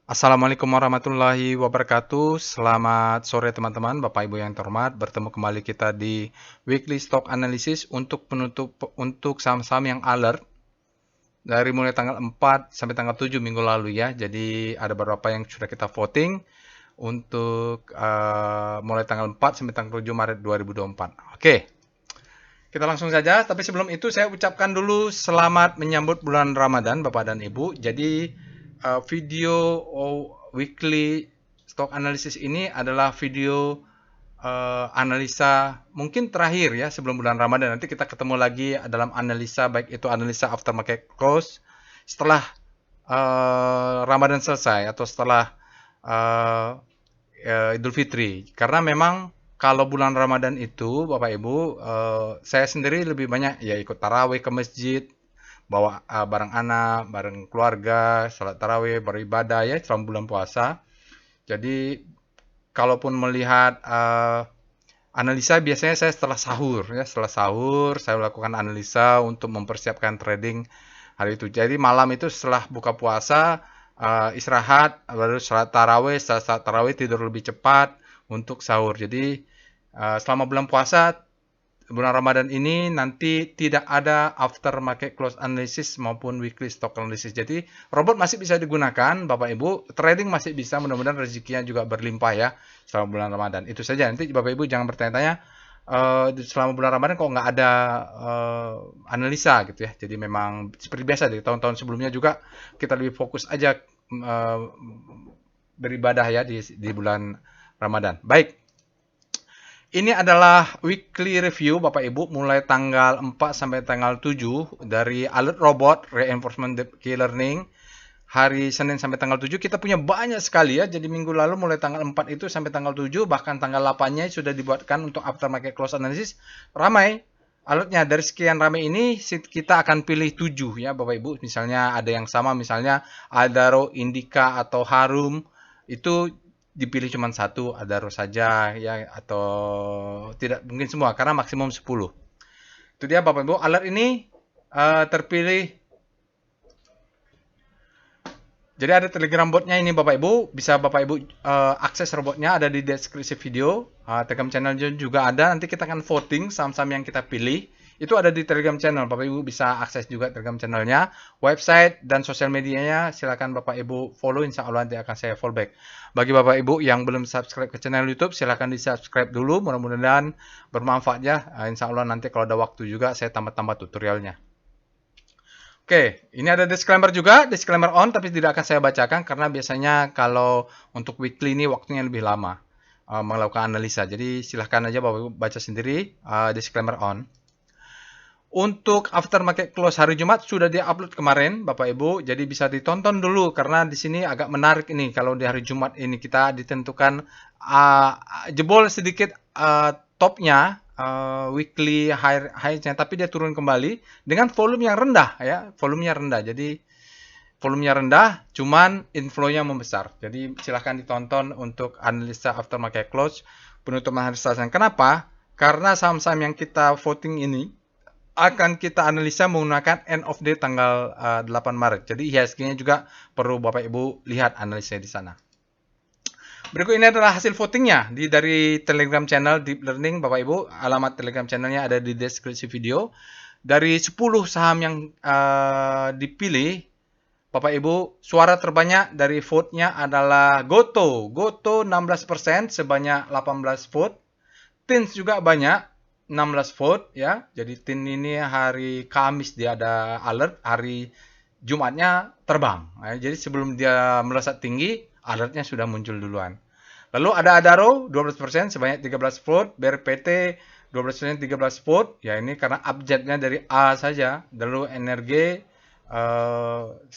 Assalamualaikum warahmatullahi wabarakatuh. Selamat sore teman-teman, Bapak Ibu yang terhormat. Bertemu kembali kita di Weekly Stock Analysis untuk saham-saham yang alert dari mulai tanggal 4 sampai tanggal 7 minggu lalu ya. Jadi ada beberapa yang sudah kita voting untuk mulai tanggal 4 sampai tanggal 7 Maret 2024. Oke. Kita langsung saja, tapi sebelum itu saya ucapkan dulu selamat menyambut bulan Ramadan Bapak dan Ibu. Jadi video weekly stock analysis ini adalah video analisa mungkin terakhir ya sebelum bulan Ramadan. Nanti kita ketemu lagi dalam analisa, baik itu analisa after market close setelah Ramadan selesai atau setelah Idul Fitri. Karena memang kalau bulan Ramadan itu Bapak Ibu, saya sendiri lebih banyak ya ikut tarawih ke masjid, bawa bareng anak, bareng keluarga, salat tarawih, beribadah ya selama bulan puasa. Jadi kalaupun melihat analisa biasanya saya setelah sahur ya, setelah sahur saya lakukan analisa untuk mempersiapkan trading hari itu. Jadi malam itu setelah buka puasa istirahat, baru salat tarawih, setelah salat tarawih tidur lebih cepat untuk sahur. Jadi selama bulan puasa bulan Ramadan ini nanti tidak ada after market close analysis maupun weekly stock analysis. Jadi robot masih bisa digunakan, Bapak Ibu. Trading masih bisa, mudah-mudahan rezekinya juga berlimpah ya selama bulan Ramadan. Itu saja. Nanti Bapak Ibu jangan bertanya-tanya selama bulan Ramadan kok nggak ada analisa gitu ya. Jadi memang seperti biasa di tahun-tahun sebelumnya juga kita lebih fokus aja beribadah ya di bulan Ramadan. Baik. Ini adalah weekly review Bapak Ibu mulai tanggal 4 sampai tanggal 7 dari Alert Robot Reinforcement Key Learning hari Senin sampai tanggal 7 kita punya banyak sekali ya. Jadi minggu lalu mulai tanggal 4 itu sampai tanggal 7 bahkan tanggal 8-nya sudah dibuatkan untuk aftermarket close analysis. Ramai alertnya dari sekian ramai ini kita akan pilih 7 ya Bapak Ibu. Misalnya ada yang sama misalnya Adaro, Indica atau Harum itu dipilih cuma satu, Adaro saja ya atau tidak mungkin semua karena maksimum 10. Itu dia Bapak Ibu, alert ini terpilih. Jadi ada Telegram botnya ini Bapak Ibu, bisa Bapak Ibu akses robotnya ada di deskripsi video. Telegram channel juga ada. Nanti kita akan voting saham-saham yang kita pilih. Itu ada di Telegram channel. Bapak Ibu bisa akses juga Telegram channelnya, website dan sosial medianya. Silakan Bapak Ibu follow. Insya Allah nanti akan saya follow back. Bagi Bapak Ibu yang belum subscribe ke channel YouTube, silakan di subscribe dulu. Mudah-mudahan bermanfaat ya. Insya Allah nanti kalau ada waktu juga saya tambah-tambah tutorialnya. Oke, ini ada disclaimer juga, disclaimer on, tapi tidak akan saya bacakan karena biasanya kalau untuk weekly ini waktunya lebih lama melakukan analisa. Jadi silahkan aja Bapak Ibu baca sendiri disclaimer on. Untuk after market close hari Jumat sudah di-upload kemarin Bapak Ibu, jadi bisa ditonton dulu karena di sini agak menarik ini kalau di hari Jumat ini kita ditentukan jebol sedikit topnya weekly high-nya tapi dia turun kembali dengan volume yang rendah ya, volumenya rendah. Jadi volumenya rendah cuman inflow-nya membesar. Jadi silahkan ditonton untuk analisa after market close penutupan hari Selasa. Kenapa? Karena saham-saham yang kita voting ini akan kita analisa menggunakan end of day tanggal 8 Maret. Jadi IHSG-nya juga perlu Bapak Ibu lihat analisanya di sana. Berikut ini adalah hasil votingnya dari Telegram channel Deep Learning Bapak Ibu. Alamat Telegram channelnya ada di deskripsi video. Dari 10 saham yang dipilih, Bapak Ibu, suara terbanyak dari vote-nya adalah Goto. Goto 16% sebanyak 18 vote. Tins juga banyak 16 vote ya. Jadi Tin ini hari Kamis dia ada alert, hari Jumatnya terbang. Jadi sebelum dia melesat tinggi, alertnya sudah muncul duluan. Lalu ada Adaro 12% sebanyak 13 vote, BRPT 12% 13 vote. Ya ini karena abjadnya dari A saja. Lalu Energi 10%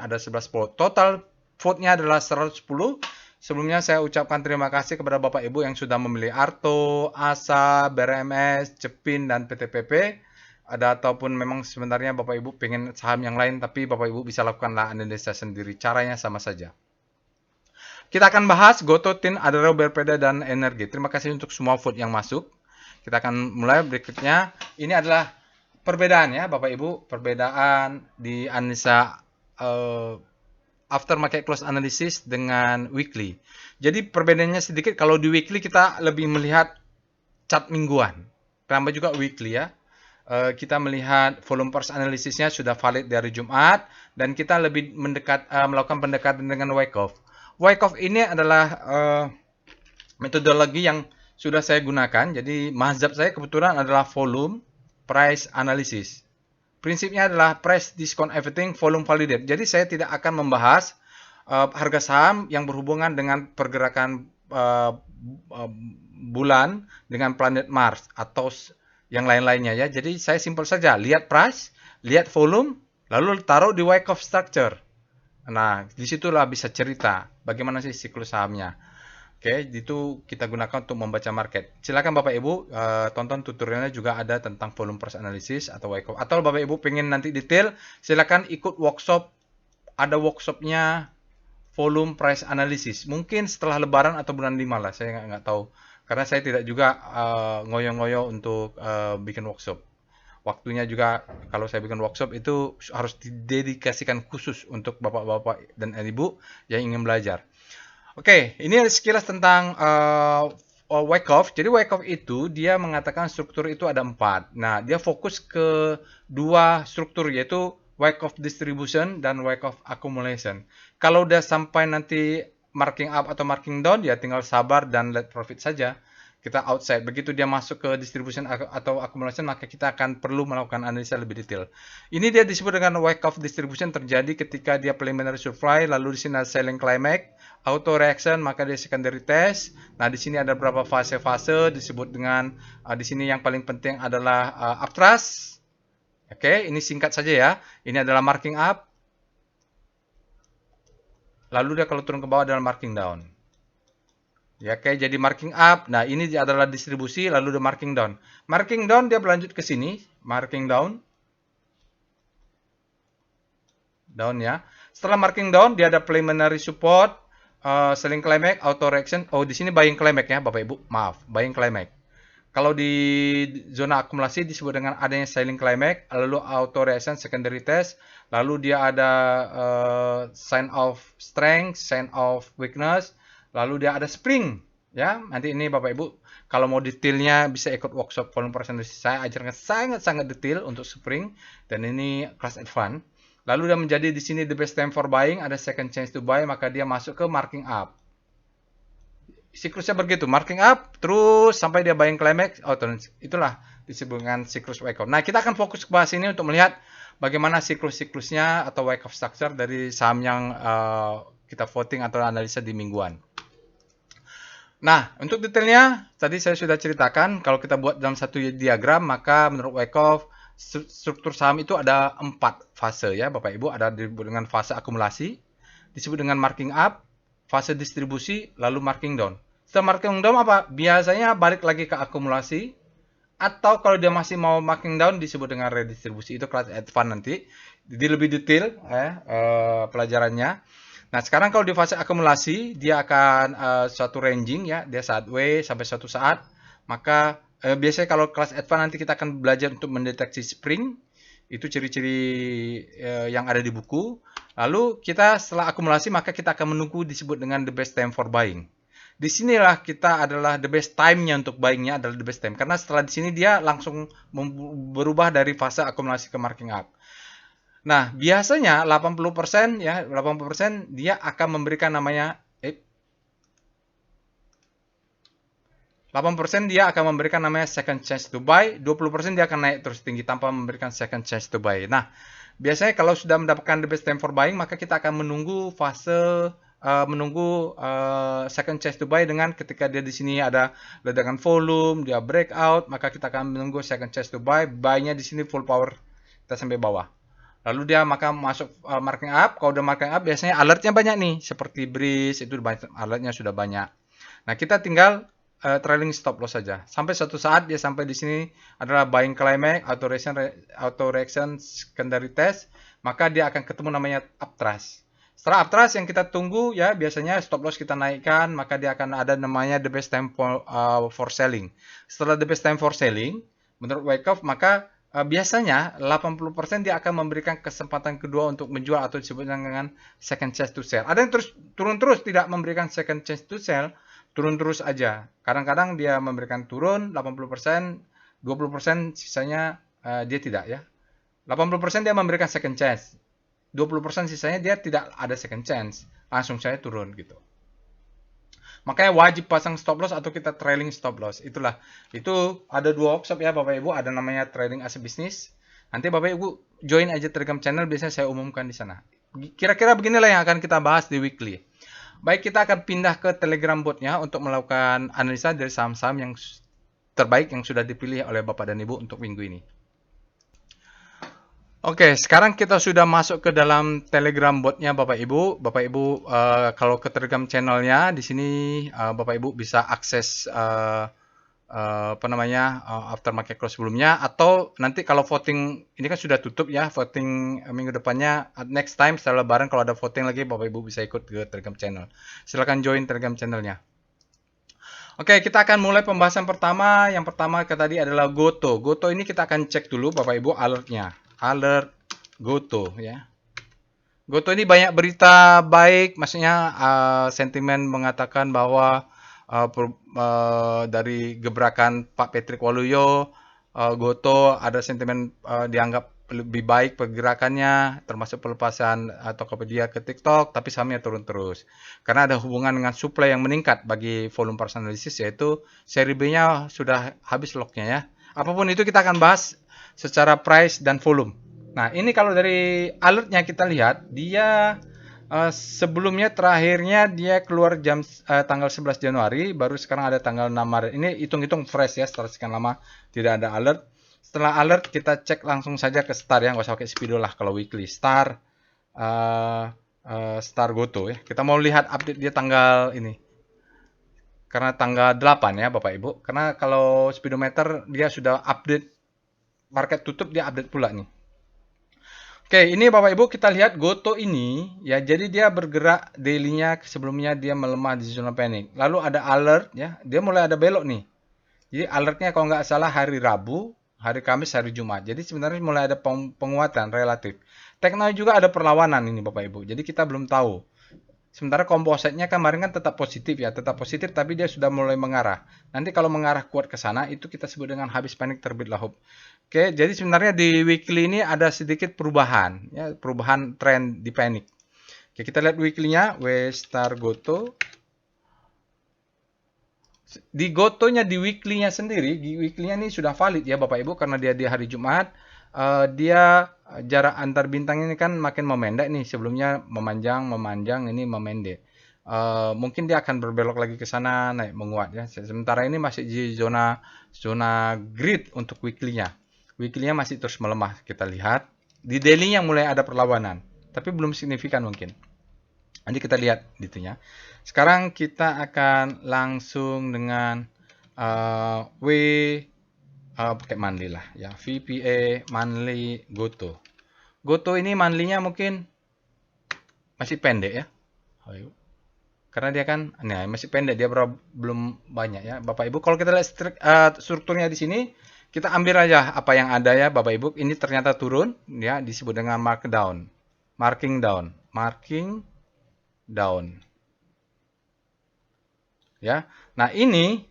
ada 11 vote. Total vote-nya adalah 110. Sebelumnya saya ucapkan terima kasih kepada Bapak Ibu yang sudah memilih Arto, ASA, BRMS, Cepin, dan PTPP. Ada ataupun memang sebenarnya Bapak Ibu pengen saham yang lain, tapi Bapak Ibu bisa lakukanlah analisa sendiri. Caranya sama saja. Kita akan bahas Goto, Tin, Adaro, BRPD, dan Energi. Terima kasih untuk semua vote yang masuk. Kita akan mulai berikutnya. Ini adalah perbedaan ya Bapak Ibu. Perbedaan di analisa after market close analysis dengan weekly. Jadi perbedaannya sedikit, kalau di weekly kita lebih melihat chart mingguan. Tambah juga weekly ya. Kita melihat volume price analisisnya sudah valid dari Jumat, dan kita lebih melakukan pendekatan dengan Wyckoff. Wyckoff ini adalah metodologi yang sudah saya gunakan. Jadi mazhab saya kebetulan adalah volume price analysis. Prinsipnya adalah price discount everything, volume validate. Jadi saya tidak akan membahas harga saham yang berhubungan dengan pergerakan bulan dengan planet Mars atau yang lain-lainnya ya. Jadi saya simpel saja, lihat price, lihat volume, lalu taruh di Wyckoff structure. Nah, disitulah bisa cerita bagaimana sih siklus sahamnya. Oke, itu kita gunakan untuk membaca market. Silakan Bapak Ibu tonton tutorialnya, juga ada tentang volume price analysis atau Wyckoff. Atau Bapak Ibu pengen nanti detail, silakan ikut workshop. Ada workshopnya volume price analysis. Mungkin setelah Lebaran atau bulan 5 lah, saya nggak tahu. Karena saya tidak juga ngoyo-ngoyo untuk bikin workshop. Waktunya juga kalau saya bikin workshop itu harus didedikasikan khusus untuk bapak-bapak dan ibu yang ingin belajar. Oke, ini sekilas tentang Wyckoff. Jadi Wyckoff itu dia mengatakan struktur itu ada 4. Nah, dia fokus ke 2 struktur, yaitu Wyckoff distribution dan Wyckoff accumulation. Kalau udah sampai nanti marking up atau marking down, ya tinggal sabar dan let profit saja. Kita outside. Begitu dia masuk ke distribution atau accumulation, maka kita akan perlu melakukan analisa lebih detail. Ini dia disebut dengan Wyckoff distribution, terjadi ketika dia preliminary supply, lalu di sini ada selling climax, auto reaction, maka dia secondary test. Nah, di sini ada beberapa fase-fase disebut dengan di sini yang paling penting adalah uptrust. Oke, ini singkat saja ya. Ini adalah marking up. Lalu dia kalau turun ke bawah adalah marking down. Ya, oke, jadi marking up. Nah, ini adalah distribusi, lalu dia marking down. Marking down dia berlanjut ke sini, marking down. Down ya. Setelah marking down, dia ada preliminary support, selling climax, auto reaction. Oh, di sini buying climax ya, Bapak Ibu. Maaf, buying climax. Kalau di zona akumulasi disebut dengan adanya selling climax, lalu auto reaction, secondary test, lalu dia ada sign of strength, sign of weakness, lalu dia ada spring. Ya, nanti ini Bapak Ibu kalau mau detailnya bisa ikut workshop volume price analysis. Saya ajarkan sangat-sangat detail untuk spring, dan ini kelas advance. Lalu dia menjadi di sini the best time for buying, ada second chance to buy, maka dia masuk ke marking up. Siklusnya begitu, marking up terus sampai dia buying climax, itulah disebut dengan siklus Wyckoff. Nah, kita akan fokus ke bahas ini untuk melihat bagaimana siklus-siklusnya atau Wyckoff structure dari saham yang kita voting atau analisa di mingguan. Nah, untuk detailnya tadi saya sudah ceritakan, kalau kita buat dalam satu diagram, maka menurut Wyckoff struktur saham itu ada 4 fase ya Bapak Ibu. Ada disebut dengan fase akumulasi, disebut dengan marking up, fase distribusi, lalu marking down. Setelah marking down apa? Biasanya balik lagi ke akumulasi, atau kalau dia masih mau marking down disebut dengan redistribusi. Itu kelas advance nanti. Jadi lebih detail pelajarannya. Nah, sekarang kalau di fase akumulasi, dia akan suatu ranging ya, dia sideways sampai suatu saat. Maka biasanya kalau kelas advance nanti kita akan belajar untuk mendeteksi spring. Itu ciri-ciri yang ada di buku. Lalu kita setelah akumulasi, maka kita akan menunggu disebut dengan the best time for buying. Disinilah kita adalah the best time-nya untuk buying-nya adalah the best time. Karena setelah di sini dia langsung berubah dari fase akumulasi ke marking up. Nah, biasanya 80% ya, 80% dia akan memberikan namanya 8% dia akan memberikan namanya second chance to buy, 20% dia akan naik terus tinggi tanpa memberikan second chance to buy. Nah, biasanya kalau sudah mendapatkan the best time for buying, maka kita akan menunggu fase second chance to buy dengan ketika dia di sini ada ledakan volume, dia breakout, maka kita akan menunggu second chance to buy, buy-nya di sini full power kita sampai bawah. Lalu dia maka masuk marking up. Kalau udah marking up biasanya alertnya banyak nih, seperti breeze itu alertnya sudah banyak. Nah, kita tinggal trailing stop loss saja. Sampai suatu saat dia sampai di sini adalah buying climax, auto reaction, secondary test, maka dia akan ketemu namanya uptrust. Setelah uptrust yang kita tunggu ya, biasanya stop loss kita naikkan, maka dia akan ada namanya the best time for selling. Setelah the best time for selling, menurut Wyckoff, maka biasanya 80% dia akan memberikan kesempatan kedua untuk menjual atau disebut dengan second chance to sell. Ada yang terus turun terus tidak memberikan second chance to sell, turun terus aja. Kadang-kadang dia memberikan turun 80%, 20% sisanya dia tidak ya. 80% dia memberikan second chance. 20% sisanya dia tidak ada second chance. Langsung saya turun gitu. Makanya wajib pasang stop loss atau kita trailing stop loss. Itulah. Itu ada 2 workshop ya Bapak Ibu. Ada namanya trading as a business. Nanti Bapak Ibu join aja Telegram channel. Biasanya saya umumkan di sana. Kira-kira beginilah yang akan kita bahas di weekly. Baik, kita akan pindah ke Telegram botnya untuk melakukan analisa dari saham-saham yang terbaik yang sudah dipilih oleh Bapak dan Ibu untuk minggu ini. Oke, sekarang kita sudah masuk ke dalam Telegram botnya Bapak Ibu. Bapak Ibu, kalau ke Telegram channelnya di sini Bapak Ibu bisa akses aftermarket close sebelumnya, atau nanti kalau voting ini kan sudah tutup ya, voting minggu depannya, next time setelah Lebaran kalau ada voting lagi Bapak Ibu bisa ikut ke Telegram channel. Silakan join Telegram channelnya. Oke, kita akan mulai pembahasan pertama. Yang pertama tadi adalah Goto. Goto ini kita akan cek dulu Bapak Ibu alertnya. Alert Goto ya. Goto ini banyak berita baik, maksudnya sentimen mengatakan bahwa dari gebrakan Pak Patrick Waluyo, Goto ada sentimen dianggap lebih baik pergerakannya, termasuk pelepasan Tokopedia ke TikTok, tapi sahamnya turun terus. Karena ada hubungan dengan supply yang meningkat bagi volume price analysis, yaitu seri B-nya sudah habis locknya ya. Apapun itu kita akan bahas secara price dan volume. Nah, ini kalau dari alertnya kita lihat, dia sebelumnya terakhirnya dia keluar tanggal 11 Januari, baru sekarang ada tanggal 6 Maret. Ini hitung-hitung fresh ya, setelah sekian lama tidak ada alert. Setelah alert kita cek langsung saja ke Star ya, nggak usah pakai Speedo lah kalau weekly. Star Goto ya. Kita mau lihat update dia tanggal ini. Karena tanggal 8 ya Bapak Ibu. Karena kalau speedometer dia sudah update, market tutup dia update pula nih. Oke, ini Bapak Ibu kita lihat Goto ini ya, jadi dia bergerak daily-nya sebelumnya dia melemah di zona panic. Lalu ada alert ya, dia mulai ada belok nih. Jadi alertnya kalau nggak salah hari Rabu, hari Kamis, hari Jumat. Jadi sebenarnya mulai ada penguatan relatif. Teknologi juga ada perlawanan ini Bapak Ibu. Jadi kita belum tahu. Sementara kompositnya kemarin kan tetap positif ya, tetap positif tapi dia sudah mulai mengarah. Nanti kalau mengarah kuat ke sana itu kita sebut dengan habis panik terbitlah hope. Oke, jadi sebenarnya di weekly ini ada sedikit perubahan ya, perubahan tren di panik. Oke, kita lihat weekly-nya, Star Goto. Di Gotonya di weekly-nya sendiri, di weekly-nya ini sudah valid ya Bapak Ibu karena dia di hari Jumat. Dia jarak antar bintang ini kan makin memendek nih, sebelumnya memanjang ini memendek. Mungkin dia akan berbelok lagi ke sana naik menguat ya. Sementara ini masih di zona grid untuk weekly-nya. Weekly-nya masih terus melemah kita lihat. Di daily-nya mulai ada perlawanan, tapi belum signifikan mungkin. Nanti kita lihat gitunya. Sekarang kita akan langsung dengan pakai monthly lah ya, VPA monthly Goto. Goto ini monthly-nya mungkin masih pendek ya. Karena dia kan masih pendek, dia belum banyak ya Bapak Ibu. Kalau kita lihat strukturnya di sini, kita ambil aja apa yang ada ya Bapak Ibu. Ini ternyata turun ya, disebut dengan marking down. Ya. Nah, ini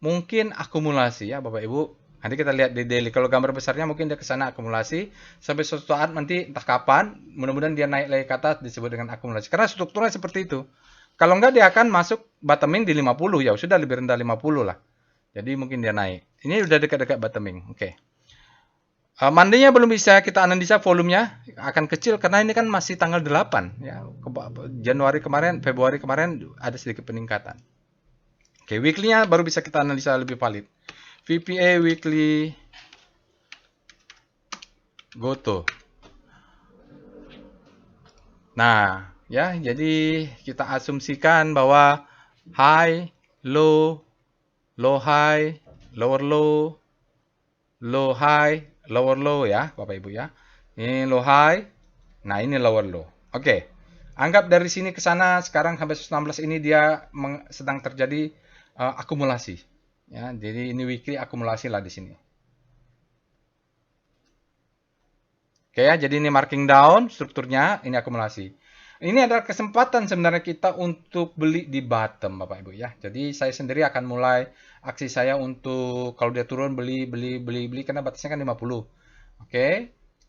mungkin akumulasi ya Bapak Ibu. Nanti kita lihat di daily. Kalau gambar besarnya mungkin dia ke sana akumulasi sampai suatu saat nanti entah kapan, mudah-mudahan dia naik lagi ke atas disebut dengan akumulasi. Karena strukturnya seperti itu. Kalau enggak dia akan masuk bottoming di 50 ya, sudah lebih rendah 50 lah. Jadi mungkin dia naik. Ini udah dekat-dekat bottoming. Oke. Monday-nya belum bisa kita analisa, volumenya akan kecil karena ini kan masih tanggal 8 ya. Februari kemarin ada sedikit peningkatan. Oke, weekly-nya baru bisa kita analisa lebih valid. VPA weekly Goto. Nah, ya, jadi kita asumsikan bahwa high, low, low high, lower low, low high, lower low ya, Bapak Ibu ya. Ini low high, nah ini lower low. Oke. Anggap dari sini ke sana sekarang sampai 16 ini dia sedang terjadi akumulasi. Ya, jadi ini weekly akumulasi lah di sini. Oke ya, jadi ini marking down strukturnya, ini akumulasi. Ini adalah kesempatan sebenarnya kita untuk beli di bottom, Bapak Ibu ya. Jadi saya sendiri akan mulai aksi saya untuk kalau dia turun beli karena batasnya kan 50. Oke.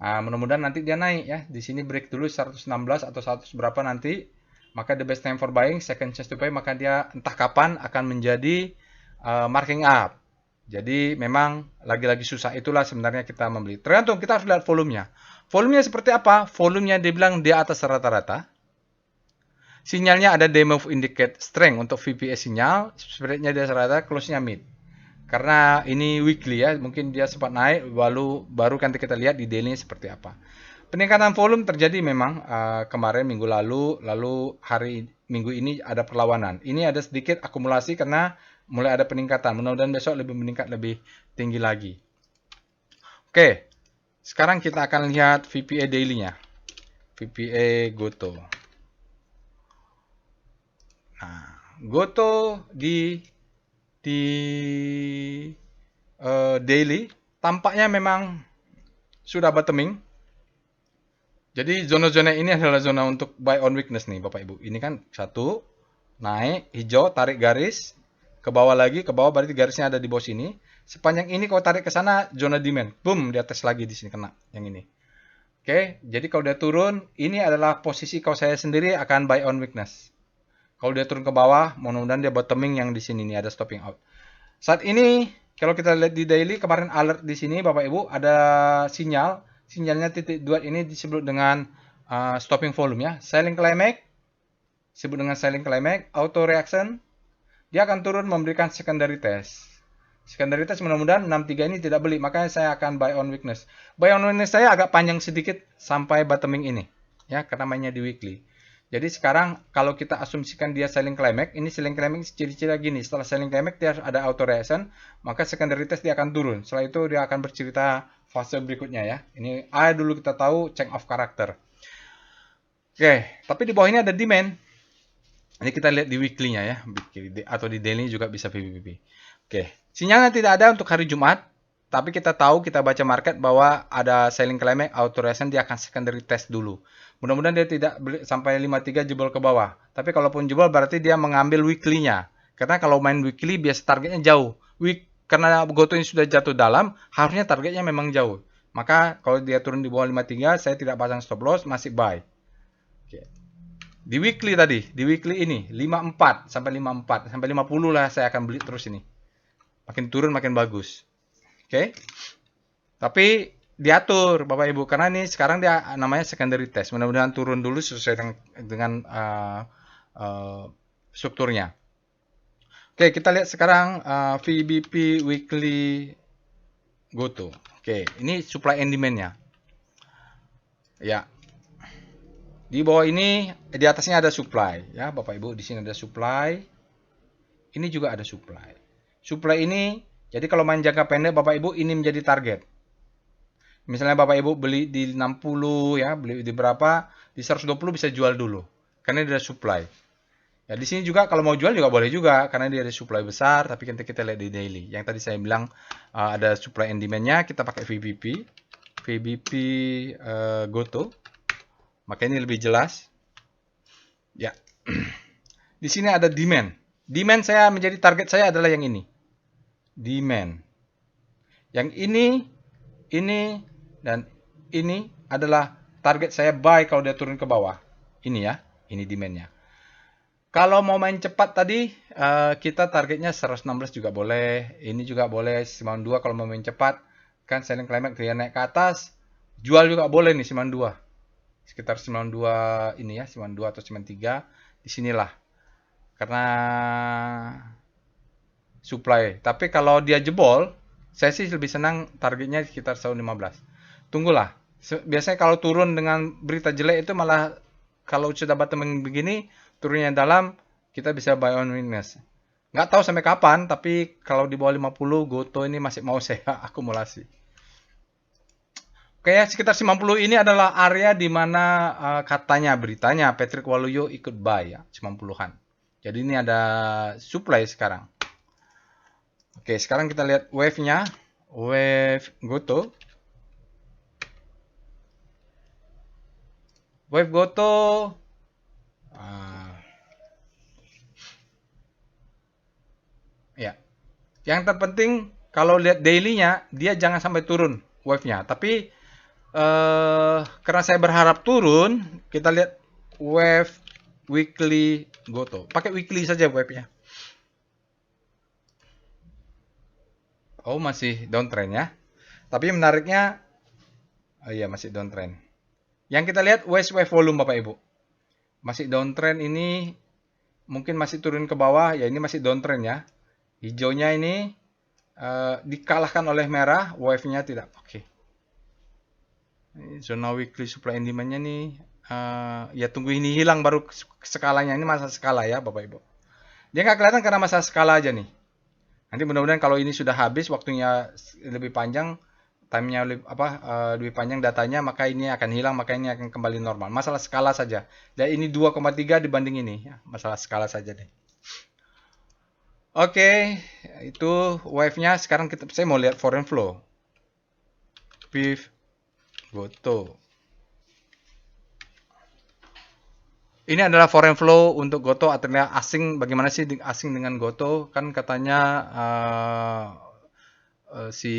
Nah, mudah-mudahan nanti dia naik ya. Di sini break dulu 116 atau 100 berapa nanti. Maka the best time for buying, second chance to buy, maka dia entah kapan akan menjadi marking up. Jadi memang lagi-lagi susah itulah sebenarnya kita membeli. Tergantung kita harus lihat volumenya. Volumenya seperti apa? Volumenya dibilang di atas rata-rata. Sinyalnya ada demo indicate strength untuk VPA sinyal. Spreadnya di atas rata, close-nya mid. Karena ini weekly ya, mungkin dia sempat naik, baru nanti kita lihat di daily seperti apa. Peningkatan volume terjadi memang kemarin minggu lalu hari minggu ini ada perlawanan. Ini ada sedikit akumulasi karena mulai ada peningkatan. Mudah-mudahan besok lebih meningkat lebih tinggi lagi. Oke, sekarang kita akan lihat VPA daily-nya. VPA Goto. Nah, Goto di daily tampaknya memang sudah bottoming. Jadi zona-zona ini adalah zona untuk buy on weakness nih Bapak Ibu. Ini kan satu, naik, hijau, tarik garis, ke bawah lagi, ke bawah berarti garisnya ada di bawah sini. Sepanjang ini kalau tarik ke sana, zona demand. Boom, di atas lagi di sini kena yang ini. Oke, jadi kalau dia turun, ini adalah posisi kalau saya sendiri akan buy on weakness. Kalau dia turun ke bawah, mudah-mudahan dia bottoming yang di sini nih ada stopping out. Saat ini kalau kita lihat di daily kemarin alert di sini Bapak Ibu ada sinyalnya titik 2 ini disebut dengan stopping volume ya. Selling climax disebut dengan selling climax, auto reaction dia akan turun memberikan secondary test. Secondary test mudah-mudahan 63 ini tidak beli, makanya saya akan buy on weakness. Buy on weakness saya agak panjang sedikit sampai bottoming ini ya karena mainnya di weekly. Jadi sekarang kalau kita asumsikan dia selling climax, ini selling climax ciri-ciri gini. Setelah selling climax dia ada auto reaction, maka secondary test dia akan turun. Setelah itu dia akan bercerita fase berikutnya ya. Ini A dulu kita tahu change of character. Oke, tapi di bawah ini ada demand. Ini kita lihat di weekly-nya ya, atau di daily juga bisa VPP. Oke, sinyalnya tidak ada untuk hari Jumat, tapi kita tahu kita baca market bahwa ada selling climax, auto reaction dia akan secondary test dulu. Mudah-mudahan dia tidak sampai 53 jebol ke bawah. Tapi kalaupun jebol berarti dia mengambil weekly-nya. Karena kalau main weekly biasa targetnya jauh. Karena Goto ini sudah jatuh dalam, harusnya targetnya memang jauh. Maka kalau dia turun di bawah 53, saya tidak pasang stop loss, masih buy. Oke. Di weekly tadi, di weekly ini 54 sampai 54 sampai 50 lah saya akan beli terus ini. Makin turun makin bagus. Oke. Tapi diatur Bapak Ibu karena ini sekarang dia namanya secondary test. Mudah-mudahan turun dulu sesuai dengan strukturnya. Oke, kita lihat sekarang VBP weekly Goto. Oke, ini supply and demand-nya. Ya. Di bawah ini di atasnya ada supply ya Bapak Ibu, di sini ada supply. Ini juga ada supply. Supply ini jadi kalau main jangka pendek Bapak Ibu ini menjadi target. Misalnya Bapak Ibu beli di 60 ya, beli di berapa? Di 120 bisa jual dulu. Karena dia ada supply. Ya di sini juga kalau mau jual juga boleh juga karena dia ada supply besar, tapi kita lihat di daily. Yang tadi saya bilang ada supply and demand-nya, kita pakai VBP Goto. Maka ini lebih jelas. Ya. Di sini ada demand. Demand saya menjadi target saya adalah yang ini. Demand. Yang ini, dan ini adalah target saya buy kalau dia turun ke bawah. Ini ya, ini demand-nya. Kalau mau main cepat tadi, kita targetnya 116 juga boleh. Ini juga boleh, 92 kalau mau main cepat. Kan selling climax dia naik ke atas. Jual juga boleh nih 92. Sekitar 92 ini ya, 92 atau 93. Disinilah. Karena supply. Tapi kalau dia jebol, saya sih lebih senang targetnya sekitar 115. Tunggulah. Biasanya kalau turun dengan berita jelek itu malah kalau sudah bottoming begini, turunnya dalam, kita bisa buy on weakness. Nggak tahu sampai kapan, tapi kalau di bawah 50, Goto ini masih mau saya akumulasi. Oke ya, sekitar 90 ini adalah area di mana katanya beritanya Patrick Waluyo ikut buy ya, 90-an. Jadi ini ada supply sekarang. Oke, sekarang kita lihat wave-nya. Wave Goto. Wave Goto. Ah, ya. Yang terpenting kalau lihat daily-nya, dia jangan sampai turun wave-nya. Tapi karena saya berharap turun, kita lihat wave weekly Goto. Pakai weekly saja wave-nya. Oh, masih downtrend ya. Tapi menariknya, oh iya masih downtrend. Yang kita lihat wave volume Bapak Ibu. Masih downtrend ini mungkin masih turun ke bawah, ya ini masih downtrend ya. Hijaunya ini dikalahkan oleh merah, wave-nya tidak. Oke. Zona weekly supply and demand-nya nih, ya tunggu ini hilang baru skalanya. Ini masa skala ya Bapak Ibu. Dia nggak kelihatan karena masa skala aja nih. Nanti mudah-mudahan kalau ini sudah habis, waktunya lebih panjang, time-nya lebih panjang datanya, maka ini akan hilang, maka ini akan kembali normal. Masalah skala saja. Dan ini 2,3 dibanding ini, ya, masalah skala saja deh. Oke, itu wave-nya. Sekarang saya mau lihat foreign flow. PIV Goto. Ini adalah foreign flow untuk Goto, artinya asing. Bagaimana sih asing dengan Goto? Kan katanya si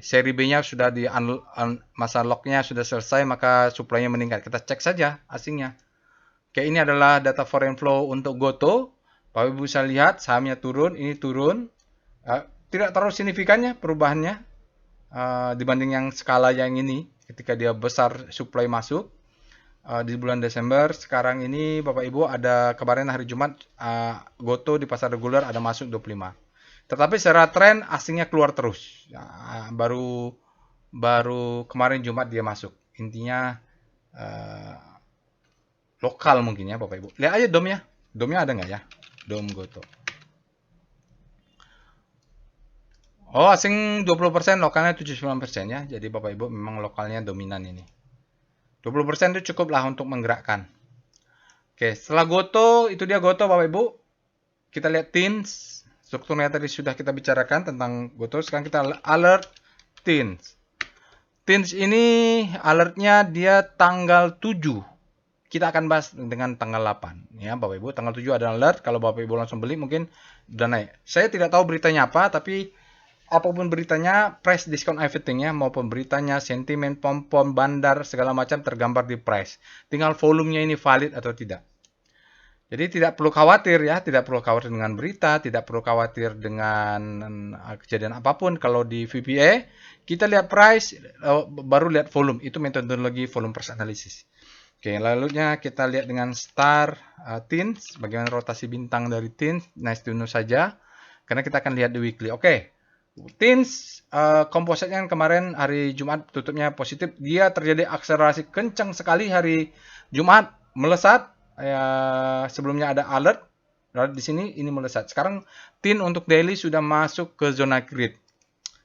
seri B-nya sudah di masa lock-nya sudah selesai, maka supply-nya meningkat. Kita cek saja asingnya. Oke, ini adalah data foreign flow untuk Goto. Bapak Ibu bisa lihat sahamnya turun, ini turun. Tidak terlalu signifikannya perubahannya dibanding yang skala yang ini. Ketika dia besar supply masuk di bulan Desember. Sekarang ini Bapak Ibu ada kemarin hari Jumat Goto di pasar reguler ada masuk 25. Tetapi secara tren asingnya keluar terus. Ya, baru kemarin Jumat dia masuk. Intinya lokal mungkin ya Bapak Ibu. Lihat aja domnya. Domnya ada nggak ya? Dom Goto. Oh, asing 20%, lokalnya 79% ya. Jadi Bapak Ibu memang lokalnya dominan ini. 20% itu cukup lah untuk menggerakkan. Oke, setelah Goto, itu dia Goto Bapak Ibu. Kita lihat TINS. Strukturnya tadi sudah kita bicarakan tentang Goto. Sekarang kita alert TINS. TINS ini alertnya dia tanggal 7. Kita akan bahas dengan tanggal 8. Ya Bapak Ibu, tanggal 7 ada alert. Kalau Bapak Ibu langsung beli mungkin udah naik. Saya tidak tahu beritanya apa, tapi apapun beritanya, price discount everything ya, maupun beritanya, sentimen, pom-pom, bandar, segala macam tergambar di price. Tinggal volumenya ini valid atau tidak. Jadi tidak perlu khawatir ya, tidak perlu khawatir dengan berita, tidak perlu khawatir dengan kejadian apapun. Kalau di VPA, kita lihat price, baru lihat volume. Itu metodologi volume price analysis. Oke, lalunya kita lihat dengan star TINS, bagaimana rotasi bintang dari TINS. Nice to know saja, karena kita akan lihat di weekly. Oke, TINS kompositnya kemarin hari Jumat tutupnya positif. Dia terjadi akselerasi kencang sekali hari Jumat, melesat. Sebelumnya ada alert. Lalu di sini ini melesat. Sekarang TIN untuk daily sudah masuk ke zona grid.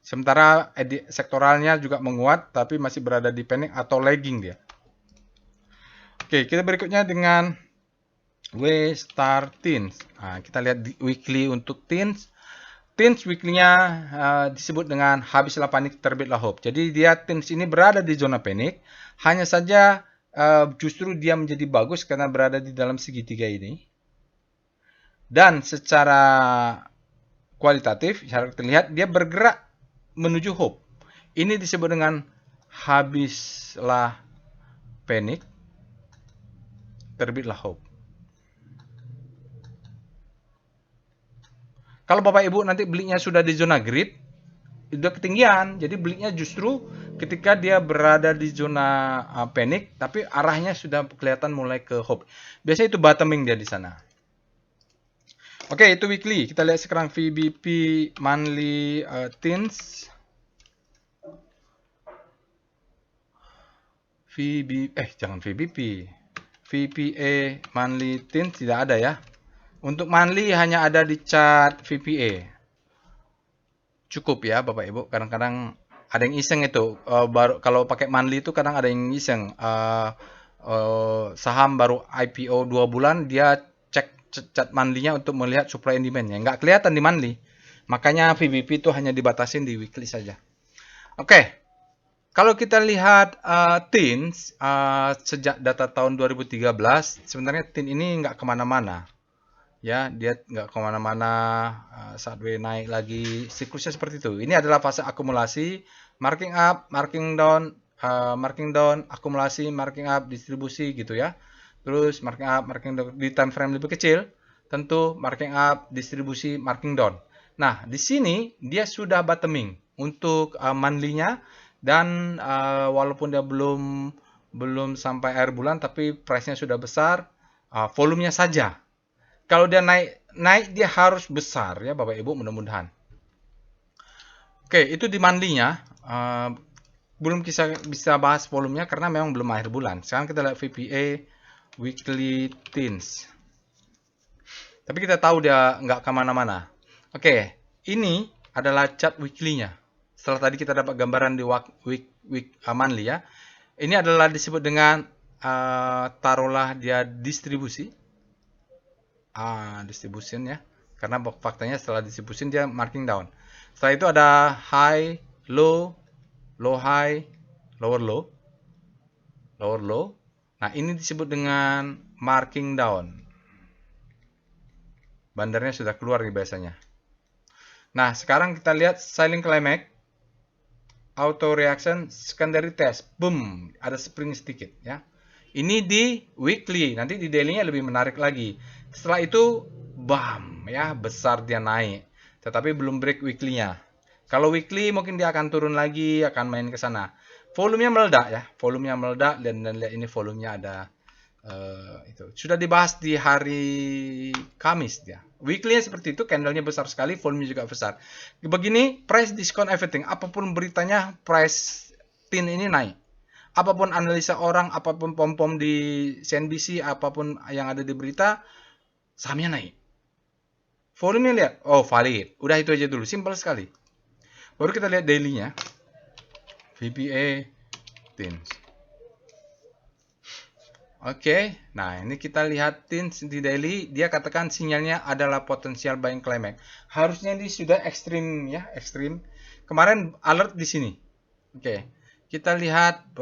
Sementara sektoralnya juga menguat, tapi masih berada di panic atau lagging dia. Oke, kita berikutnya dengan W star TINS. Nah, kita lihat di weekly untuk TINS. TINS weekly-nya disebut dengan habislah panik terbitlah hope. Jadi dia TINS ini berada di zona panik. Hanya saja justru dia menjadi bagus karena berada di dalam segitiga ini. Dan secara kualitatif, secara terlihat dia bergerak menuju hope. Ini disebut dengan habislah panik, terbitlah hope. Kalau Bapak Ibu nanti belinya sudah di zona grid, udah ketinggian. Jadi belinya justru ketika dia berada di zona panik, tapi arahnya sudah kelihatan mulai ke hope. Biasanya itu bottoming dia di sana. Oke, itu weekly. Kita lihat sekarang VBP monthly TINS. Jangan VBP. VPA monthly TINS tidak ada ya. Untuk monthly hanya ada di chart VPA. Cukup ya Bapak Ibu. Kadang-kadang ada yang iseng itu. Kalau pakai monthly itu kadang ada yang iseng. Saham baru IPO 2 bulan, dia cek chart monthly-nya untuk melihat supply and demand-nya. Nggak kelihatan di monthly. Makanya VBP itu hanya dibatasin di weekly saja. Oke. Kalau kita lihat TINS sejak data tahun 2013, sebenarnya TIN ini nggak kemana-mana. Ya, dia nggak kemana-mana. Sideways naik lagi, siklusnya seperti itu. Ini adalah fase akumulasi, marking up, marking down, akumulasi, marking up, distribusi gitu ya. Terus marking up, marking down di time frame lebih kecil, tentu marking up, distribusi, marking down. Nah, di sini dia sudah bottoming untuk monthly-nya, dan walaupun dia belum sampai akhir bulan, tapi price-nya sudah besar, volumenya saja. Kalau dia naik dia harus besar ya Bapak Ibu, mudah-mudahan. Oke, itu di monthly-nya. Belum bisa bahas volumenya karena memang belum akhir bulan. Sekarang kita lihat VPA weekly TINS. Tapi kita tahu dia nggak kemana-mana. Oke, ini adalah chart weekly-nya. Setelah tadi kita dapat gambaran di week monthly ya. Ini adalah disebut dengan taruhlah dia distribusi. Distribution ya. Karena faktanya setelah distribution dia marking down. Setelah itu ada high, low, low high, lower low, lower low. Nah, ini disebut dengan marking down. Bandarnya sudah keluar nih biasanya. Nah, sekarang kita lihat silent climax, auto reaction, secondary test. Boom, ada spring sedikit ya. Ini di weekly, nanti di daily-nya lebih menarik lagi. Setelah itu, bam, ya, besar dia naik. Tetapi belum break weekly-nya. Kalau weekly mungkin dia akan turun lagi, akan main ke sana. Volumenya meledak ya, volumenya meledak, dan lihat ini volumenya ada itu. Sudah dibahas di hari Kamis dia. Weekly-nya seperti itu, candle-nya besar sekali, volumenya juga besar. Begini, price discount everything. Apapun beritanya, price tin ini naik. Apapun analisa orang, apapun pom-pom di CNBC, apapun yang ada di berita, sahamnya naik. Volumenya lihat, oh valid. Udah itu aja dulu, simple sekali. Baru kita lihat daily-nya. VPA TINS. Oke, nah ini kita lihat TINS di daily, dia katakan sinyalnya adalah potensial buying climax. Harusnya ini sudah ekstrim ya, ekstrim. Kemarin alert di sini. Oke, kita lihat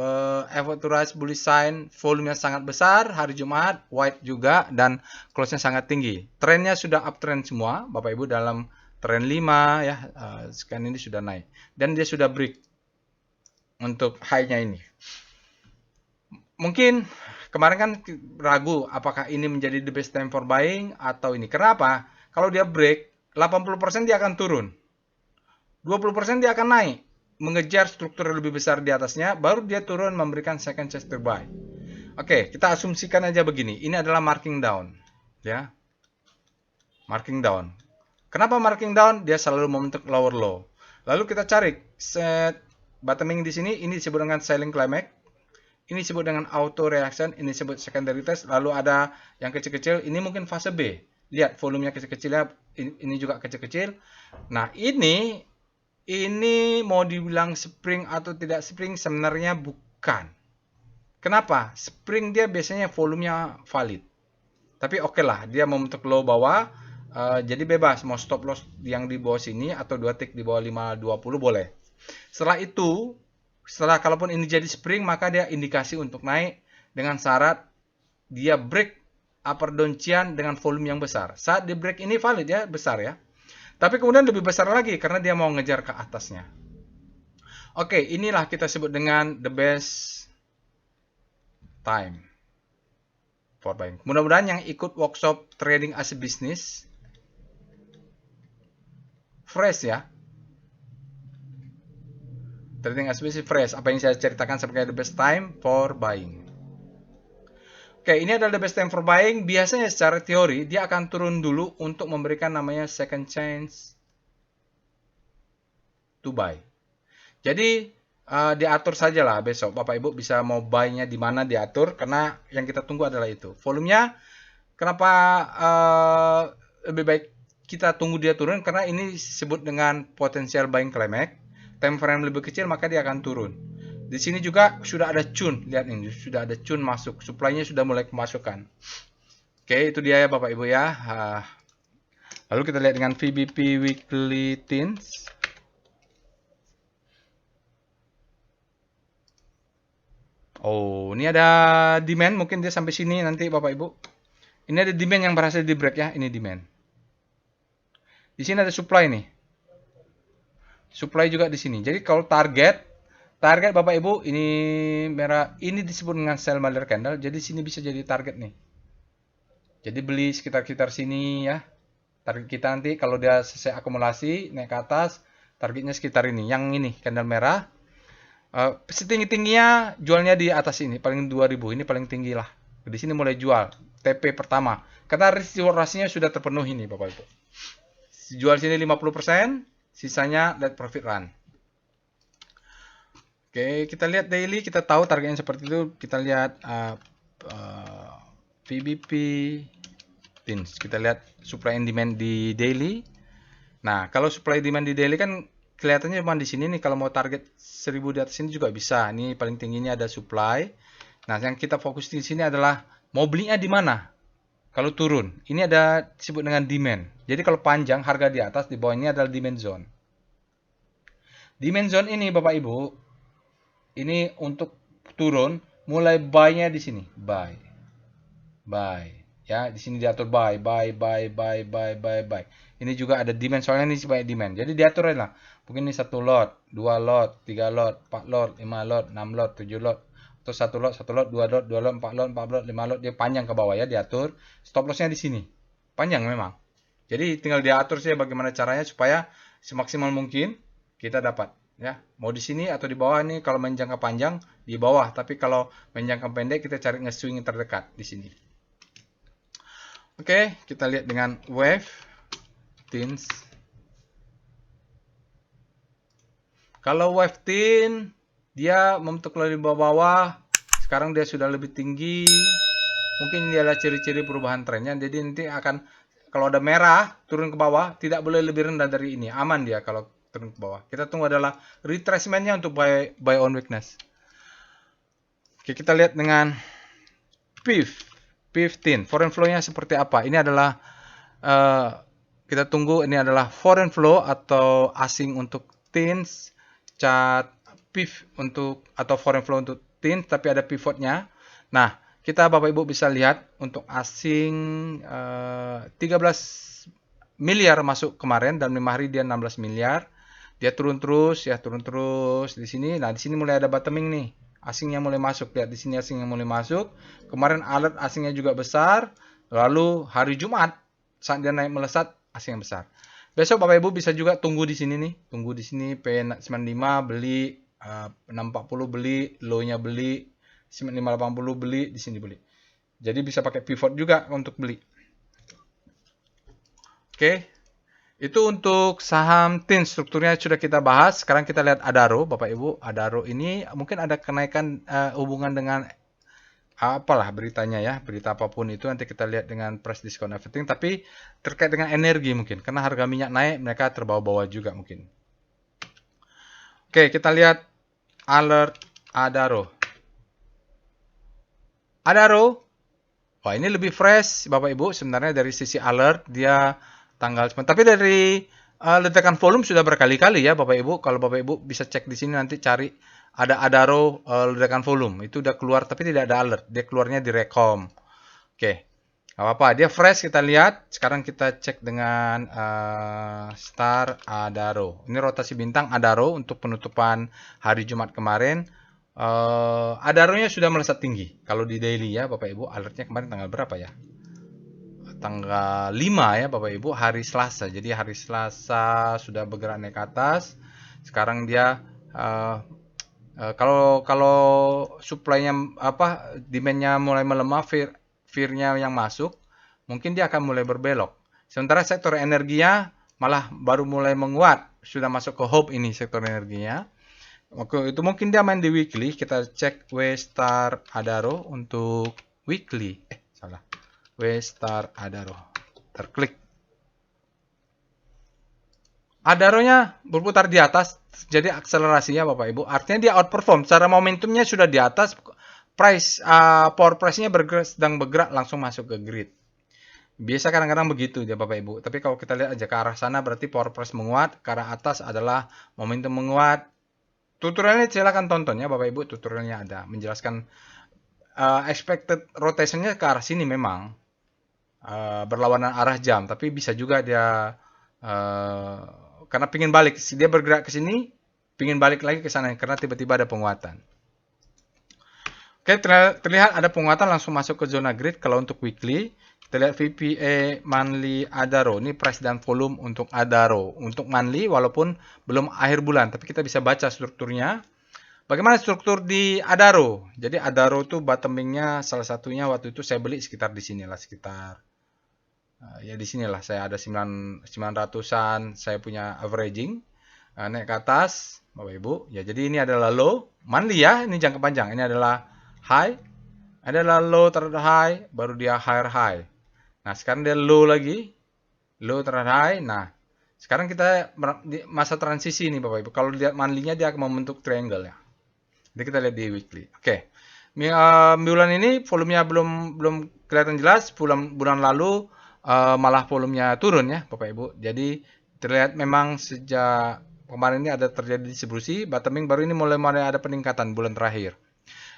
effort to rise bullish sign, volumenya sangat besar hari Jumat, white juga, dan close-nya sangat tinggi. Trennya sudah uptrend semua, Bapak Ibu, dalam tren 5 ya, sekarang ini sudah naik. Dan dia sudah break untuk high-nya ini. Mungkin kemarin kan ragu apakah ini menjadi the best time for buying atau ini. Kenapa? Kalau dia break, 80% dia akan turun. 20% dia akan naik, mengejar struktur lebih besar di atasnya, baru dia turun memberikan second chance to buy. Oke, kita asumsikan aja begini. Ini adalah marking down, ya. Marking down. Kenapa marking down? Dia selalu membentuk lower low. Lalu kita cari set bottoming di sini, ini disebut dengan silent climax. Ini disebut dengan auto reaction, ini disebut secondary test, lalu ada yang kecil-kecil, ini mungkin fase B. Lihat volumenya kecil-kecilnya, ini juga kecil-kecil. Nah, ini mau dibilang spring atau tidak spring, sebenarnya bukan. Kenapa? Spring dia biasanya volumenya valid. Tapi oke lah, dia membentuk low bawah, jadi bebas mau stop loss yang di bawah sini atau 2 tick di bawah 520 boleh. Setelah itu, kalaupun ini jadi spring, maka dia indikasi untuk naik dengan syarat dia break upper downtrend dengan volume yang besar. Saat di break ini valid ya, besar ya. Tapi kemudian lebih besar lagi karena dia mau ngejar ke atasnya. Oke, inilah kita sebut dengan the best time for buying. Mudah-mudahan yang ikut workshop trading as a business fresh ya. Trading as a business fresh. Apa yang saya ceritakan sebagai the best time for buying. Oke, ini adalah the best time for buying. Biasanya secara teori dia akan turun dulu untuk memberikan namanya second chance to buy. Jadi diatur sajalah besok. Bapak Ibu bisa mau buy-nya di mana diatur, karena yang kita tunggu adalah itu. Volumenya kenapa lebih baik kita tunggu dia turun, karena ini disebut dengan potensial buying climax. Time frame lebih kecil maka dia akan turun. Di sini juga sudah ada cun, lihat ini sudah ada cun masuk, supply-nya sudah mulai kemasukan. Oke, itu dia ya Bapak Ibu ya. Lalu kita lihat dengan VBP Weekly TINS. Oh, ini ada demand, mungkin dia sampai sini nanti Bapak Ibu. Ini ada demand yang berhasil di break ya, ini demand. Di sini ada supply nih. Supply juga di sini. Jadi kalau target Bapak Ibu ini merah, ini disebut dengan sell mother candle. Jadi sini bisa jadi target nih. Jadi beli sekitar-sekitar sini ya. Target kita nanti kalau dia selesai akumulasi naik ke atas, targetnya sekitar ini. Yang ini candle merah. Setinggi-tingginya jualnya di atas ini, paling 2000. Ini paling tinggi lah. Di sini mulai jual. TP pertama. Karena rasinya sudah terpenuhi nih Bapak Ibu. Jual sini 50%, sisanya let profit run. Oke, kita lihat daily, kita tahu targetnya seperti itu. Kita lihat VBP Teens. Kita lihat supply and demand di daily. Nah, kalau supply demand di daily kan kelihatannya cuma di sini nih. Kalau mau target 1000 di atas ini juga bisa. Ini paling tingginya ada supply. Nah, yang kita fokus di sini adalah mau belinya di mana? Kalau turun, ini ada disebut dengan demand. Jadi kalau panjang harga di atas, di bawah ini adalah demand zone. Demand zone ini Bapak Ibu, ini untuk turun mulai buy-nya di sini, buy. Ya, di sini diatur buy. Ini juga ada demand, soalnya ini sebagai demand. Jadi diatur lah. Mungkin ini 1 lot, 2 lot, 3 lot, 4 lot, 5 lot, 6 lot, 7 lot. Atau 1 lot, 2 lot, 2 lot, 4 lot, 4 lot, 5 lot. Dia panjang ke bawah ya, diatur. Stop loss-nya di sini. Panjang memang. Jadi tinggal diatur saja bagaimana caranya supaya semaksimal mungkin kita dapat. Ya, mau di sini atau di bawah ini. Kalau main jangka panjang di bawah, tapi kalau main jangka pendek kita cari nge-swing terdekat di sini. Oke, kita lihat dengan wave teens. Kalau wave teen dia membentuk di bawah-bawah, sekarang dia sudah lebih tinggi. Mungkin ini adalah ciri-ciri perubahan trennya. Jadi nanti akan kalau ada merah turun ke bawah, tidak boleh lebih rendah dari ini. Aman dia kalau turun ke bawah. Kita tunggu adalah retracement-nya untuk buy on weakness. Oke, kita lihat dengan PIF15. Foreign flow-nya seperti apa? Ini adalah kita tunggu, ini adalah foreign flow atau asing untuk teens, chart PIF untuk atau foreign flow untuk teens, tapi ada pivotnya. Nah, kita Bapak Ibu bisa lihat untuk asing 13 miliar masuk kemarin, dalam 5 hari dia 16 miliar. Dia turun terus ya, turun terus di sini. Nah, di sini mulai ada bottoming nih. Asingnya mulai masuk. Lihat di sini asingnya mulai masuk. Kemarin alert asingnya juga besar. Lalu hari Jumat saat dia naik melesat, asing yang besar. Besok Bapak Ibu bisa juga tunggu di sini nih. Tunggu di sini P95 beli, 640 beli, low-nya beli, 9580 beli, di sini beli. Jadi bisa pakai pivot juga untuk beli. Oke. Itu untuk saham TIN, strukturnya sudah kita bahas. Sekarang kita lihat Adaro, Bapak Ibu. Adaro ini mungkin ada kenaikan hubungan dengan apalah beritanya ya, berita apapun itu nanti kita lihat dengan price discount everything. Tapi terkait dengan energi mungkin, karena harga minyak naik, mereka terbawa-bawa juga mungkin. Oke, kita lihat alert Adaro. Adaro, wah ini lebih fresh Bapak Ibu. Sebenarnya dari sisi alert dia tanggal, tapi dari ledakan volume sudah berkali-kali ya Bapak Ibu. Kalau Bapak Ibu bisa cek di sini nanti cari ada Adaro ledakan volume itu udah keluar tapi tidak ada alert. Dia keluarnya di Rekom. Oke, nggak apa-apa. Dia fresh kita lihat. Sekarang kita cek dengan Star Adaro. Ini rotasi bintang Adaro untuk penutupan hari Jumat kemarin. Adaro-nya sudah melesat tinggi. Kalau di daily ya Bapak Ibu, alertnya kemarin tanggal berapa ya? Tanggal 5 ya Bapak Ibu, hari Selasa. Jadi hari Selasa sudah bergerak naik ke atas. Sekarang dia kalau supply-nya demand-nya mulai melemah, fear-nya yang masuk, mungkin dia akan mulai berbelok. Sementara sektor energinya malah baru mulai menguat, sudah masuk ke hope ini sektor energinya. Oke, itu mungkin dia main di weekly. Kita cek W-Star Adaro untuk weekly. Salah. W-Star Adaro. Terklik. Adaronya berputar di atas, jadi akselerasinya Bapak Ibu. Artinya dia outperform. Secara momentumnya sudah di atas. Power price-nya sedang bergerak langsung masuk ke grid. Biasa kadang-kadang begitu ya Bapak Ibu. Tapi kalau kita lihat aja ke arah sana berarti power price menguat. Ke arah atas adalah momentum menguat. Tutorialnya silakan tonton ya Bapak Ibu, tutorialnya ada menjelaskan expected rotationnya ke arah sini memang berlawanan arah jam, tapi bisa juga dia karena pingin balik, dia bergerak ke sini, pingin balik lagi ke sana karena tiba-tiba ada penguatan. Oke, terlihat ada penguatan langsung masuk ke zona grid. Kalau untuk weekly, kita lihat VPA monthly Adaro. Ini price dan volume untuk Adaro. Untuk monthly, walaupun belum akhir bulan, tapi kita bisa baca strukturnya. Bagaimana struktur di Adaro? Jadi Adaro itu bottomingnya salah satunya waktu itu saya beli sekitar di sinilah, sekitar ya di sinilah saya ada 900-an saya punya averaging. Naik ke atas, Bapak Ibu. Ya, jadi ini adalah low, monthly ya, ini jangka panjang. Ini adalah high, adalah low terhadap high, baru dia higher high. Nah, sekarang dia low lagi, low terhadap high. Nah, sekarang kita di masa transisi nih Bapak Ibu. Kalau lihat monthly-nya dia akan membentuk triangle ya. Jadi kita lihat di weekly. Oke. Bulan ini volumenya belum kelihatan jelas. Bulan lalu malah volumenya turun ya Bapak Ibu. Jadi terlihat memang sejak kemarin ini ada terjadi distribusi, bottoming, baru ini mulai ada peningkatan bulan terakhir.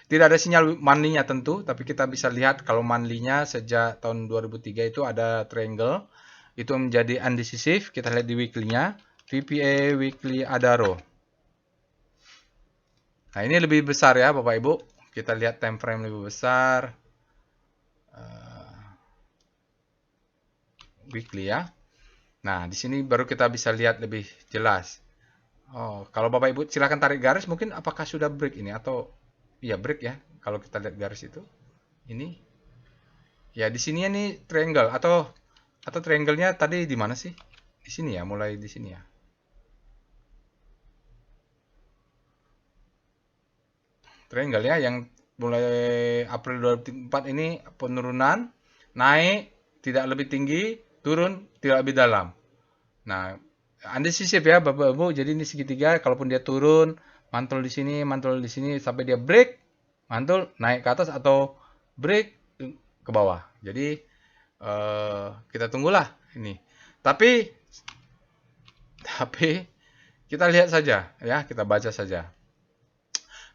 Tidak ada sinyal monthly-nya tentu, tapi kita bisa lihat kalau monthly-nya sejak tahun 2003 itu ada triangle. Itu menjadi undecisive. Kita lihat di weekly-nya. VPA Weekly Adaro. Nah, ini lebih besar ya Bapak Ibu. Kita lihat time frame lebih besar. Weekly ya. Nah, di sini baru kita bisa lihat lebih jelas. Oh, kalau Bapak Ibu silakan tarik garis, mungkin apakah sudah break ini atau iya break ya. Kalau kita lihat garis itu. Ini. Ya, di sini nih triangle atau triangle-nya tadi di mana sih? Di sini ya, mulai di sini ya. Triangle ya yang mulai April 2004 ini penurunan, naik tidak lebih tinggi, turun tidak lebih dalam. Nah, undecisive ya Bapak Ibu. Jadi ini segitiga, kalaupun dia turun, mantul di sini sampai dia break, mantul naik ke atas atau break ke bawah. Jadi kita tunggulah ini. Tapi kita lihat saja ya, kita baca saja.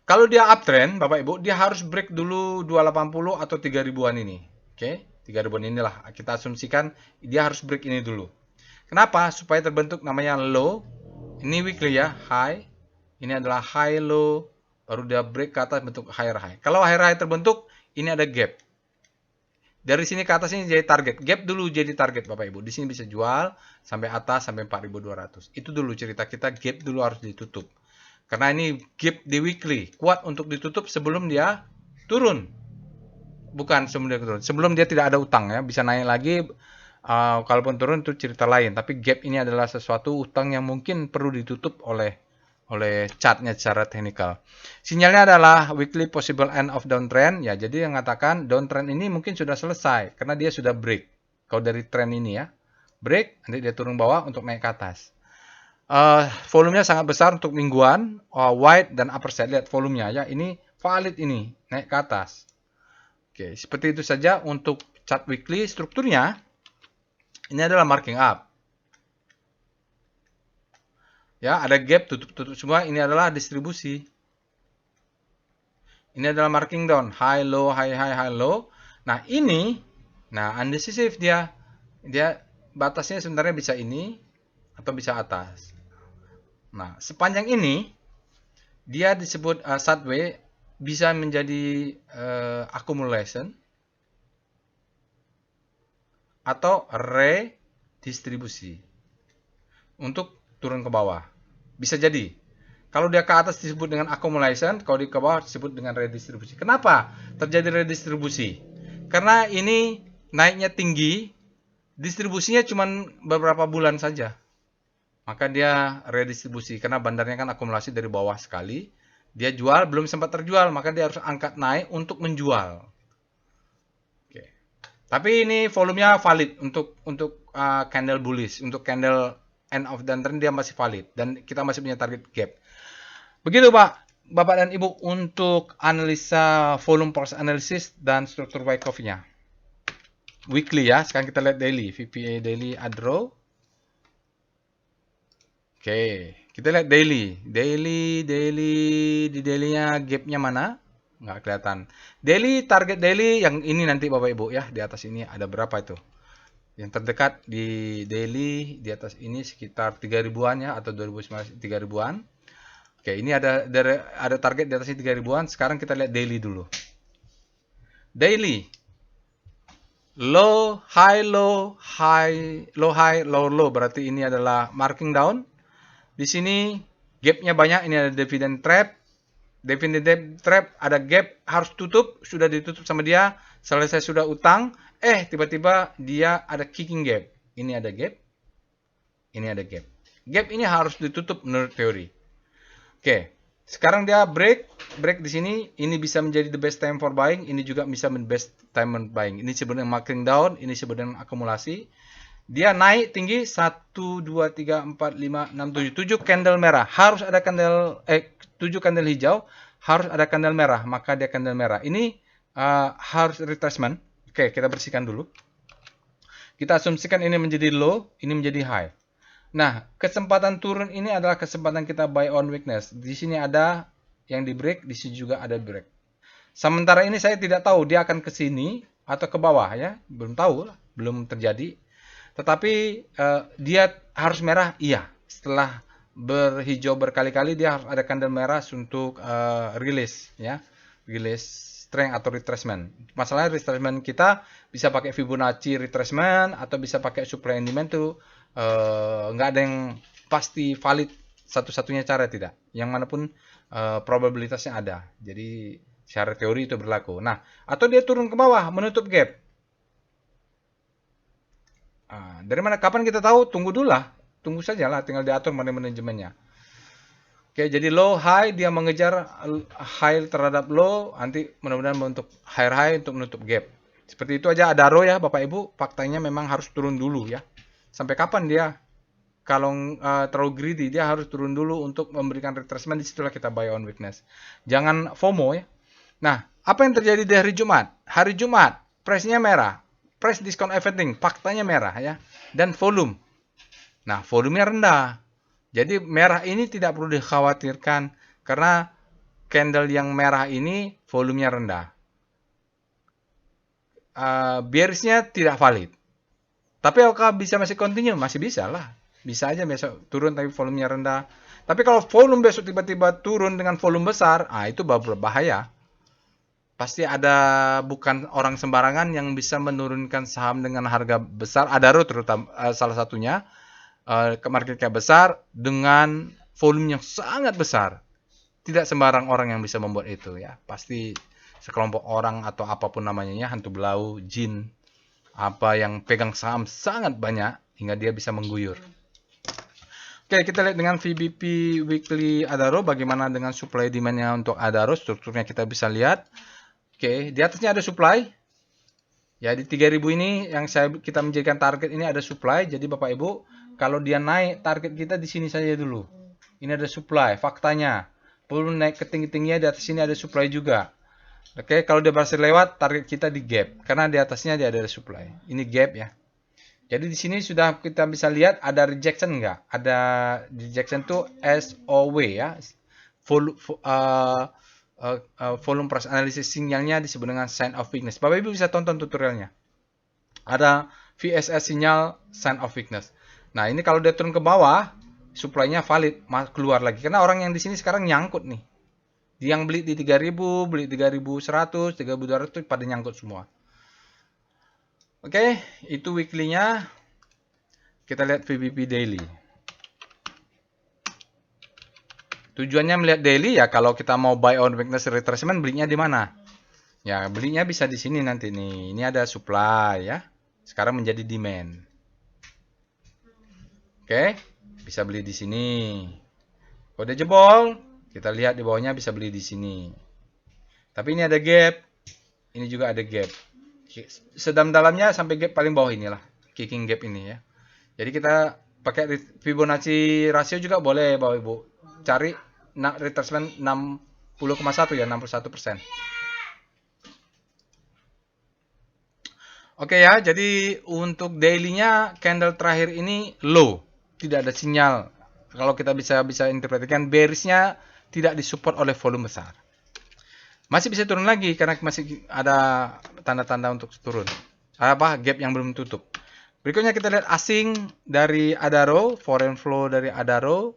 Kalau dia uptrend, Bapak Ibu, dia harus break dulu 280 atau 3000-an ini. Oke, 3000-an inilah kita asumsikan dia harus break ini dulu. Kenapa? Supaya terbentuk namanya low. Ini weekly ya, high. Ini adalah high low, baru dia break ke atas bentuk higher high. Kalau higher high terbentuk, ini ada gap. Dari sini ke atas ini jadi target. Gap dulu jadi target Bapak Ibu. Di sini bisa jual sampai atas sampai 4200. Itu dulu cerita kita, gap dulu harus ditutup. Karena ini gap di weekly, kuat untuk ditutup sebelum dia turun. Bukan sebelum dia turun. Sebelum dia tidak ada utang ya, bisa naik lagi. Kalaupun turun itu cerita lain. Tapi gap ini adalah sesuatu utang yang mungkin perlu ditutup oleh chartnya secara teknikal. Sinyalnya adalah weekly possible end of downtrend. Ya, jadi yang mengatakan downtrend ini mungkin sudah selesai karena dia sudah break. Kalau dari trend ini ya, break, nanti dia turun bawah untuk naik ke atas. Volumenya sangat besar untuk mingguan, wide dan upper side. Lihat volumenya ya, ini valid ini, naik ke atas. Oke, seperti itu saja untuk chart weekly. Strukturnya, ini adalah marking up. Ya, ada gap, tutup semua. Ini adalah distribusi. Ini adalah marking down, high, low, high, high, high, low. Nah, ini, undecisive dia. Dia batasnya sebenarnya bisa ini, atau bisa atas. Nah, sepanjang ini dia disebut sideways, bisa menjadi accumulation atau redistribusi untuk turun ke bawah. Bisa jadi. Kalau dia ke atas disebut dengan accumulation, kalau di ke bawah disebut dengan redistribusi. Kenapa terjadi redistribusi? Karena ini naiknya tinggi, distribusinya cuma beberapa bulan saja. Maka dia redistribusi karena bandarnya kan akumulasi dari bawah sekali. Dia jual belum sempat terjual, maka dia harus angkat naik untuk menjual. Oke. Tapi ini volumenya valid untuk candle bullish, untuk candle end of downtrend dia masih valid dan kita masih punya target gap. Begitu Pak, Bapak dan Ibu untuk analisa volume price analysis dan struktur Wyckoff-nya. Weekly ya, sekarang kita lihat daily, VPA daily Adaro. Oke, Kita lihat daily. Di daily-nya gap-nya mana? Nggak kelihatan. Daily, target daily yang ini nanti Bapak Ibu ya. Di atas ini ada berapa itu? Yang terdekat di daily di atas ini sekitar 3.000-an ya, atau 2019 3.000-an. Oke, ini ada target di atasnya 3.000-an. Sekarang kita lihat daily dulu. Daily. Low, high, low, high, low, high, low, low. Berarti ini adalah marking down. Di sini gapnya banyak. Ini ada dividend trap. Dividend trap ada gap, harus tutup. Sudah ditutup sama dia. Selesai sudah utang. Tiba-tiba dia ada kicking gap. Ini ada gap. Ini ada gap. Gap ini harus ditutup menurut teori. Oke. Sekarang dia break di sini. Ini bisa menjadi the best time for buying. Ini juga bisa menjadi best time for buying. Ini sebenarnya marking down. Ini sebenarnya akumulasi. Dia naik tinggi 1, 2, 3, 4, 5, 6, 7. 7 candle merah. Harus ada candle 7 candle hijau. Harus ada candle merah. Maka dia candle merah. Ini harus retracement. Oke, kita bersihkan dulu. Kita asumsikan ini menjadi low. Ini menjadi high. Nah, kesempatan turun ini adalah kesempatan kita buy on weakness. Di sini ada yang di break, di sini juga ada break. Sementara ini saya tidak tahu dia akan ke sini atau ke bawah ya, belum tahu, belum terjadi. Tetapi dia harus merah, iya. Setelah berhijau berkali-kali dia harus ada candle merah untuk release ya, release strength atau retracement. Masalahnya retracement kita bisa pakai Fibonacci retracement atau bisa pakai supply and demand tuh. Nggak ada yang pasti valid, satu-satunya cara tidak. Yang manapun probabilitasnya ada. Jadi secara teori itu berlaku. Nah, atau dia turun ke bawah menutup gap. Dari mana? Kapan kita tahu? Tunggu dulu lah. Tunggu saja lah. Tinggal diatur manajemennya. Oke, jadi low high dia mengejar high terhadap low. Nanti mudah-mudahan untuk high untuk menutup gap. Seperti itu aja Adaro ya Bapak Ibu. Faktanya memang harus turun dulu ya. Sampai kapan dia? Kalau terlalu greedy, dia harus turun dulu untuk memberikan retracement. Disitulah kita buy on weakness. Jangan FOMO ya. Nah, apa yang terjadi di hari Jumat? Hari Jumat, price-nya merah. Price discount everything, faktanya merah ya. Dan volume. Nah, volumenya rendah. Jadi merah ini tidak perlu dikhawatirkan. Karena candle yang merah ini volumenya rendah. Bearish-nya tidak valid. Tapi apakah bisa masih continue? Masih bisa lah. Bisa aja besok turun tapi volumenya rendah. Tapi kalau volume besok tiba-tiba turun dengan volume besar, itu berbahaya. Pasti ada bukan orang sembarangan yang bisa menurunkan saham dengan harga besar. Adaro terutama salah satunya. Market cap besar dengan volume yang sangat besar. Tidak sembarang orang yang bisa membuat itu ya. Pasti sekelompok orang atau apapun namanya ya, hantu belau, jin, apa yang pegang saham sangat banyak hingga dia bisa mengguyur. Oke, kita lihat dengan VBP Weekly Adaro bagaimana dengan supply demand-nya untuk Adaro. Strukturnya kita bisa lihat. Oke, di atasnya ada supply. Ya, di 3000 ini yang kita menjadikan target ini ada supply. Jadi Bapak Ibu, kalau dia naik target kita di sini saja dulu. Ini ada supply, faktanya. Perlu naik ke tinggi-tingginya, di atas sini ada supply juga. Oke, kalau dia berhasil lewat, target kita di gap. Karena di atasnya dia ada supply. Ini gap ya. Jadi di sini sudah kita bisa lihat ada rejection enggak? Ada rejection tuh SOW ya. Volume price analysis sinyalnya disebut dengan sign of weakness. Bapak Ibu bisa tonton tutorialnya. Ada VSS sinyal sign of weakness. Nah, ini kalau dia turun ke bawah, supply-nya valid, keluar lagi. Karena orang yang di sini sekarang nyangkut nih. Yang beli di 3000, beli 3100, 3200 pada nyangkut semua. Oke, itu weekly-nya. Kita lihat VBP daily. Tujuannya melihat daily ya, kalau kita mau buy on weakness retracement, belinya di mana? Ya, belinya bisa di sini nanti nih. Ini ada supply ya. Sekarang menjadi demand. Oke, bisa beli di sini. Kalau udah jebol, kita lihat di bawahnya bisa beli di sini. Tapi ini ada gap. Ini juga ada gap. Sedam-dalamnya sampai gap paling bawah inilah. Kicking gap ini ya. Jadi kita pakai Fibonacci rasio juga boleh Bapak Ibu. Cari retracement 60,1 ya, 61%. Oke ya, jadi untuk daily-nya candle terakhir ini low. Tidak ada sinyal kalau kita bisa interpretasikan bearish-nya tidak disupport oleh volume besar. Masih bisa turun lagi karena masih ada tanda-tanda untuk turun. Gap yang belum tutup. Berikutnya kita lihat asing dari Adaro, foreign flow dari Adaro.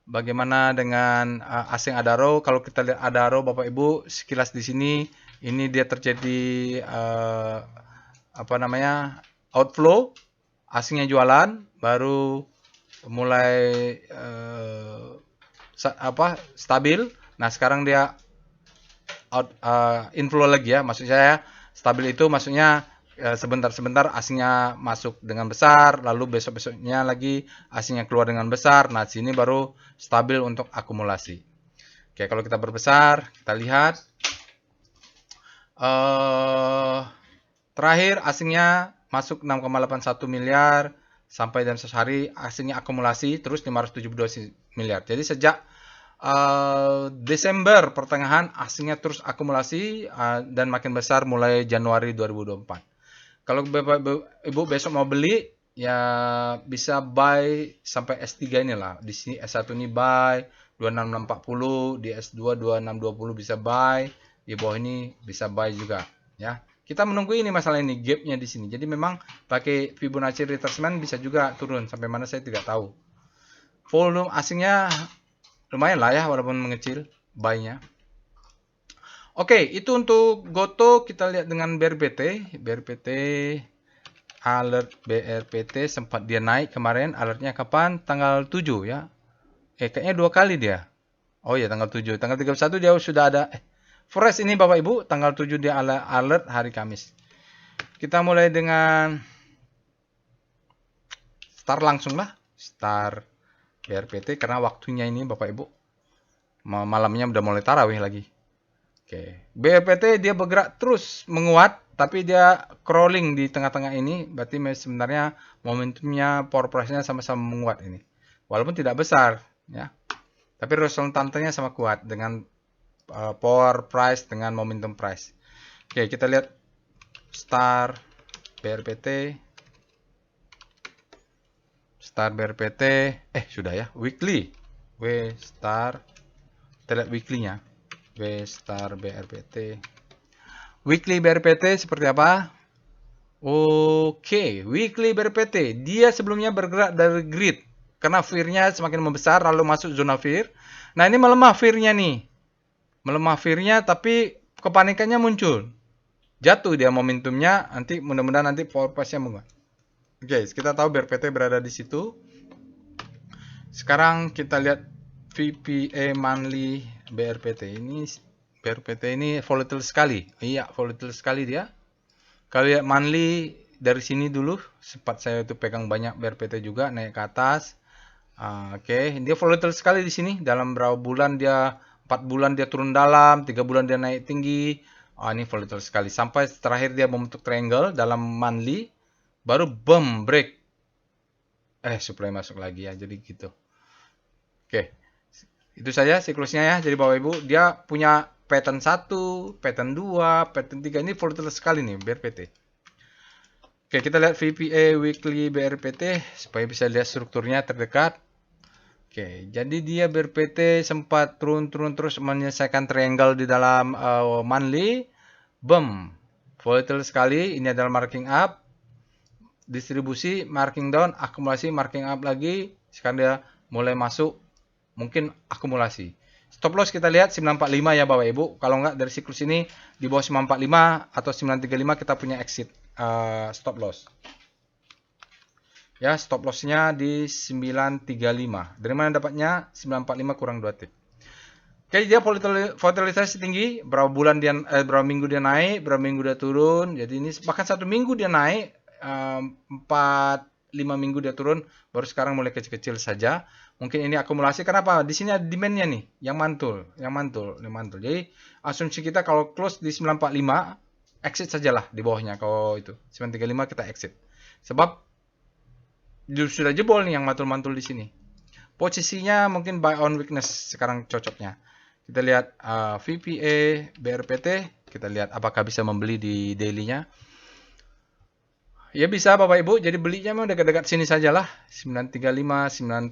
Bagaimana dengan asing Adaro? Kalau kita lihat Adaro, Bapak Ibu, sekilas di sini, ini dia terjadi outflow, asingnya jualan, baru mulai stabil. Nah, sekarang dia inflow lagi ya. Maksud saya stabil itu maksudnya sebentar-sebentar asingnya masuk dengan besar, lalu besok-besoknya lagi asingnya keluar dengan besar. Nah, sini baru stabil untuk akumulasi. Oke, kalau kita berbesar, kita lihat terakhir asingnya masuk 6,81 miliar sampai dalam sehari asingnya akumulasi terus 572 miliar. Jadi sejak Desember pertengahan asingnya terus akumulasi dan makin besar mulai Januari 2024. Kalau Bapak Ibu besok mau beli ya bisa buy sampai S3 inilah. Di sini S1 ini buy 26640, di S2 2620 bisa buy, di bawah ini bisa buy juga ya. Kita menunggu ini masalah ini gapnya di sini. Jadi memang pakai Fibonacci retracement bisa juga turun sampai mana saya tidak tahu. Volume asingnya lumayan lah ya walaupun mengecil buy-nya. Oke, itu untuk Goto kita lihat dengan BRPT. BRPT alert BRPT sempat dia naik kemarin. Alertnya kapan? Tanggal 7 ya. Kayaknya 2 kali dia. Oh ya, tanggal 7. Tanggal 31 dia sudah ada. Forex ini Bapak Ibu, tanggal 7 dia alert hari Kamis. Kita mulai dengan start langsung lah. Start BRPT karena waktunya ini Bapak Ibu. Malamnya udah mulai tarawih lagi. Oke, BRPT dia bergerak terus menguat, tapi dia crawling di tengah-tengah ini, berarti sebenarnya momentumnya power price-nya sama-sama menguat ini. Walaupun tidak besar, ya. Tapi resultantenya sama kuat dengan power price dengan momentum price. Oke, kita lihat start BRPT. Start BRPT, sudah ya, weekly. Start, kita lihat weekly-nya. Star BRPT. Weekly BRPT seperti apa? Oke, weekly BRPT. Dia sebelumnya bergerak dari grid. Karena fear-nya semakin membesar lalu masuk zona fear. Nah, ini melemah fear-nya nih. Melemah fear-nya tapi kepanikannya muncul. Jatuh dia momentumnya, nanti mudah-mudahan nanti power price-nya menguat. Guys, kita tahu BRPT berada di situ. Sekarang kita lihat VPA monthly BRPT ini volatile sekali. Iya, volatile sekali dia. Kalau lihat monthly dari sini dulu, sempat saya itu pegang banyak BRPT juga naik ke atas. Oke, dia volatile sekali di sini. Dalam berapa bulan dia 4 bulan dia turun dalam, 3 bulan dia naik tinggi. Ini volatile sekali. Sampai terakhir dia membentuk triangle dalam monthly, baru boom break. Supply masuk lagi ya, jadi gitu. Oke. Itu saja siklusnya ya. Jadi Bapak Ibu, dia punya pattern 1, pattern 2, pattern 3. Ini volatile sekali nih BRPT. Oke, kita lihat VPA weekly BRPT supaya bisa lihat strukturnya terdekat. Oke, jadi dia BRPT sempat turun-turun terus menyelesaikan triangle di dalam monthly. Boom. Volatile sekali. Ini adalah marking up. Distribusi, marking down, akumulasi, marking up lagi. Sekarang dia mulai masuk mungkin akumulasi. Stop loss kita lihat 945 ya Bapak Ibu. Kalau enggak dari siklus ini di bawah 945 atau 935 kita punya exit stop loss. Ya, stop lossnya di 935. Dari mana dapatnya? 945 kurang 2 tick. Oke, dia volatilitasnya tinggi. Berapa minggu dia naik, berapa minggu dia turun. Jadi ini bahkan 1 minggu dia naik, 4-5 minggu dia turun, baru sekarang mulai kecil-kecil saja. Mungkin ini akumulasi. Kenapa? Di sini ada demand-nya nih, yang mantul. Jadi asumsi kita kalau close di 945, exit sajalah di bawahnya. Kalau itu 935 kita exit. Sebab sudah jebol nih yang mantul-mantul di sini. Posisinya mungkin buy on weakness sekarang cocoknya. Kita lihat VPA BRPT, kita lihat apakah bisa membeli di daily-nya. Ya bisa Bapak Ibu, jadi belinya memang dekat-dekat sini sajalah. 935, 945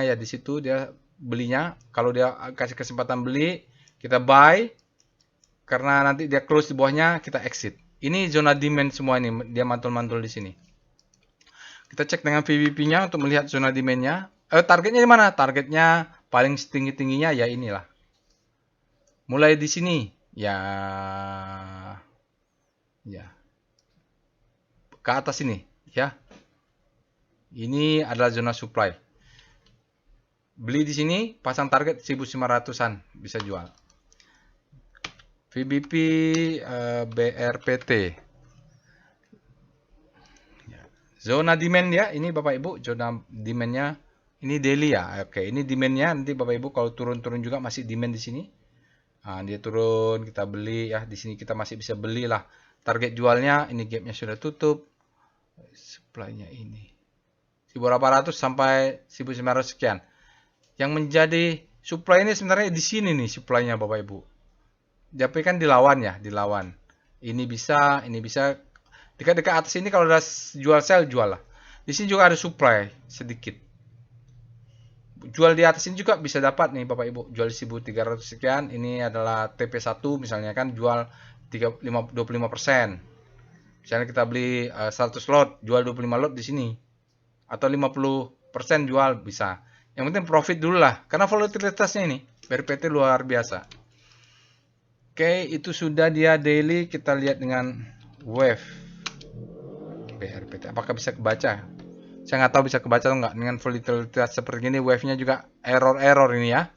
ya di situ dia belinya. Kalau dia kasih kesempatan beli, kita buy karena nanti dia close di bawahnya kita exit. Ini zona demand semua ini, dia mantul-mantul di sini. Kita cek dengan VWP-nya untuk melihat zona demand-nya. Targetnya di mana? Targetnya paling tinggi-tingginya ya inilah. Mulai di sini. Ya. Ya. Ke atas ini, ya. Ini adalah zona supply. Beli di sini, pasang target 1.500-an bisa jual. VBP BRPT. Zona demand ya, ini Bapak Ibu, zona demand-nya ini daily ya. Oke, ini demand-nya nanti Bapak Ibu kalau turun-turun juga masih demand di sini. Nah, dia turun, kita beli ya. Di sini kita masih bisa beli lah. Target jualnya ini gap-nya sudah tutup. Supply-nya ini 1.800 sampai 1.900 sekian. Yang menjadi supply ini sebenarnya di sini nih supply-nya Bapak Ibu. Tapi kan dilawan ya, dilawan. Ini bisa dekat-dekat atas ini kalau udah jual sell jual lah. Di sini juga ada supply sedikit. Jual di atas ini juga bisa dapat nih Bapak Ibu. Jual 1.300 sekian. Ini adalah TP1 misalnya kan jual 25%. Misalnya kita beli 100 lot, jual 25 lot di sini. Atau 50% jual bisa. Yang penting profit dulu lah. Karena volatilitasnya ini BRPT luar biasa. Oke, itu sudah dia daily. Kita lihat dengan wave BRPT. Apakah bisa kebaca? Saya nggak tahu bisa kebaca atau nggak. Dengan volatilitas seperti ini, wave-nya juga error-error ini ya.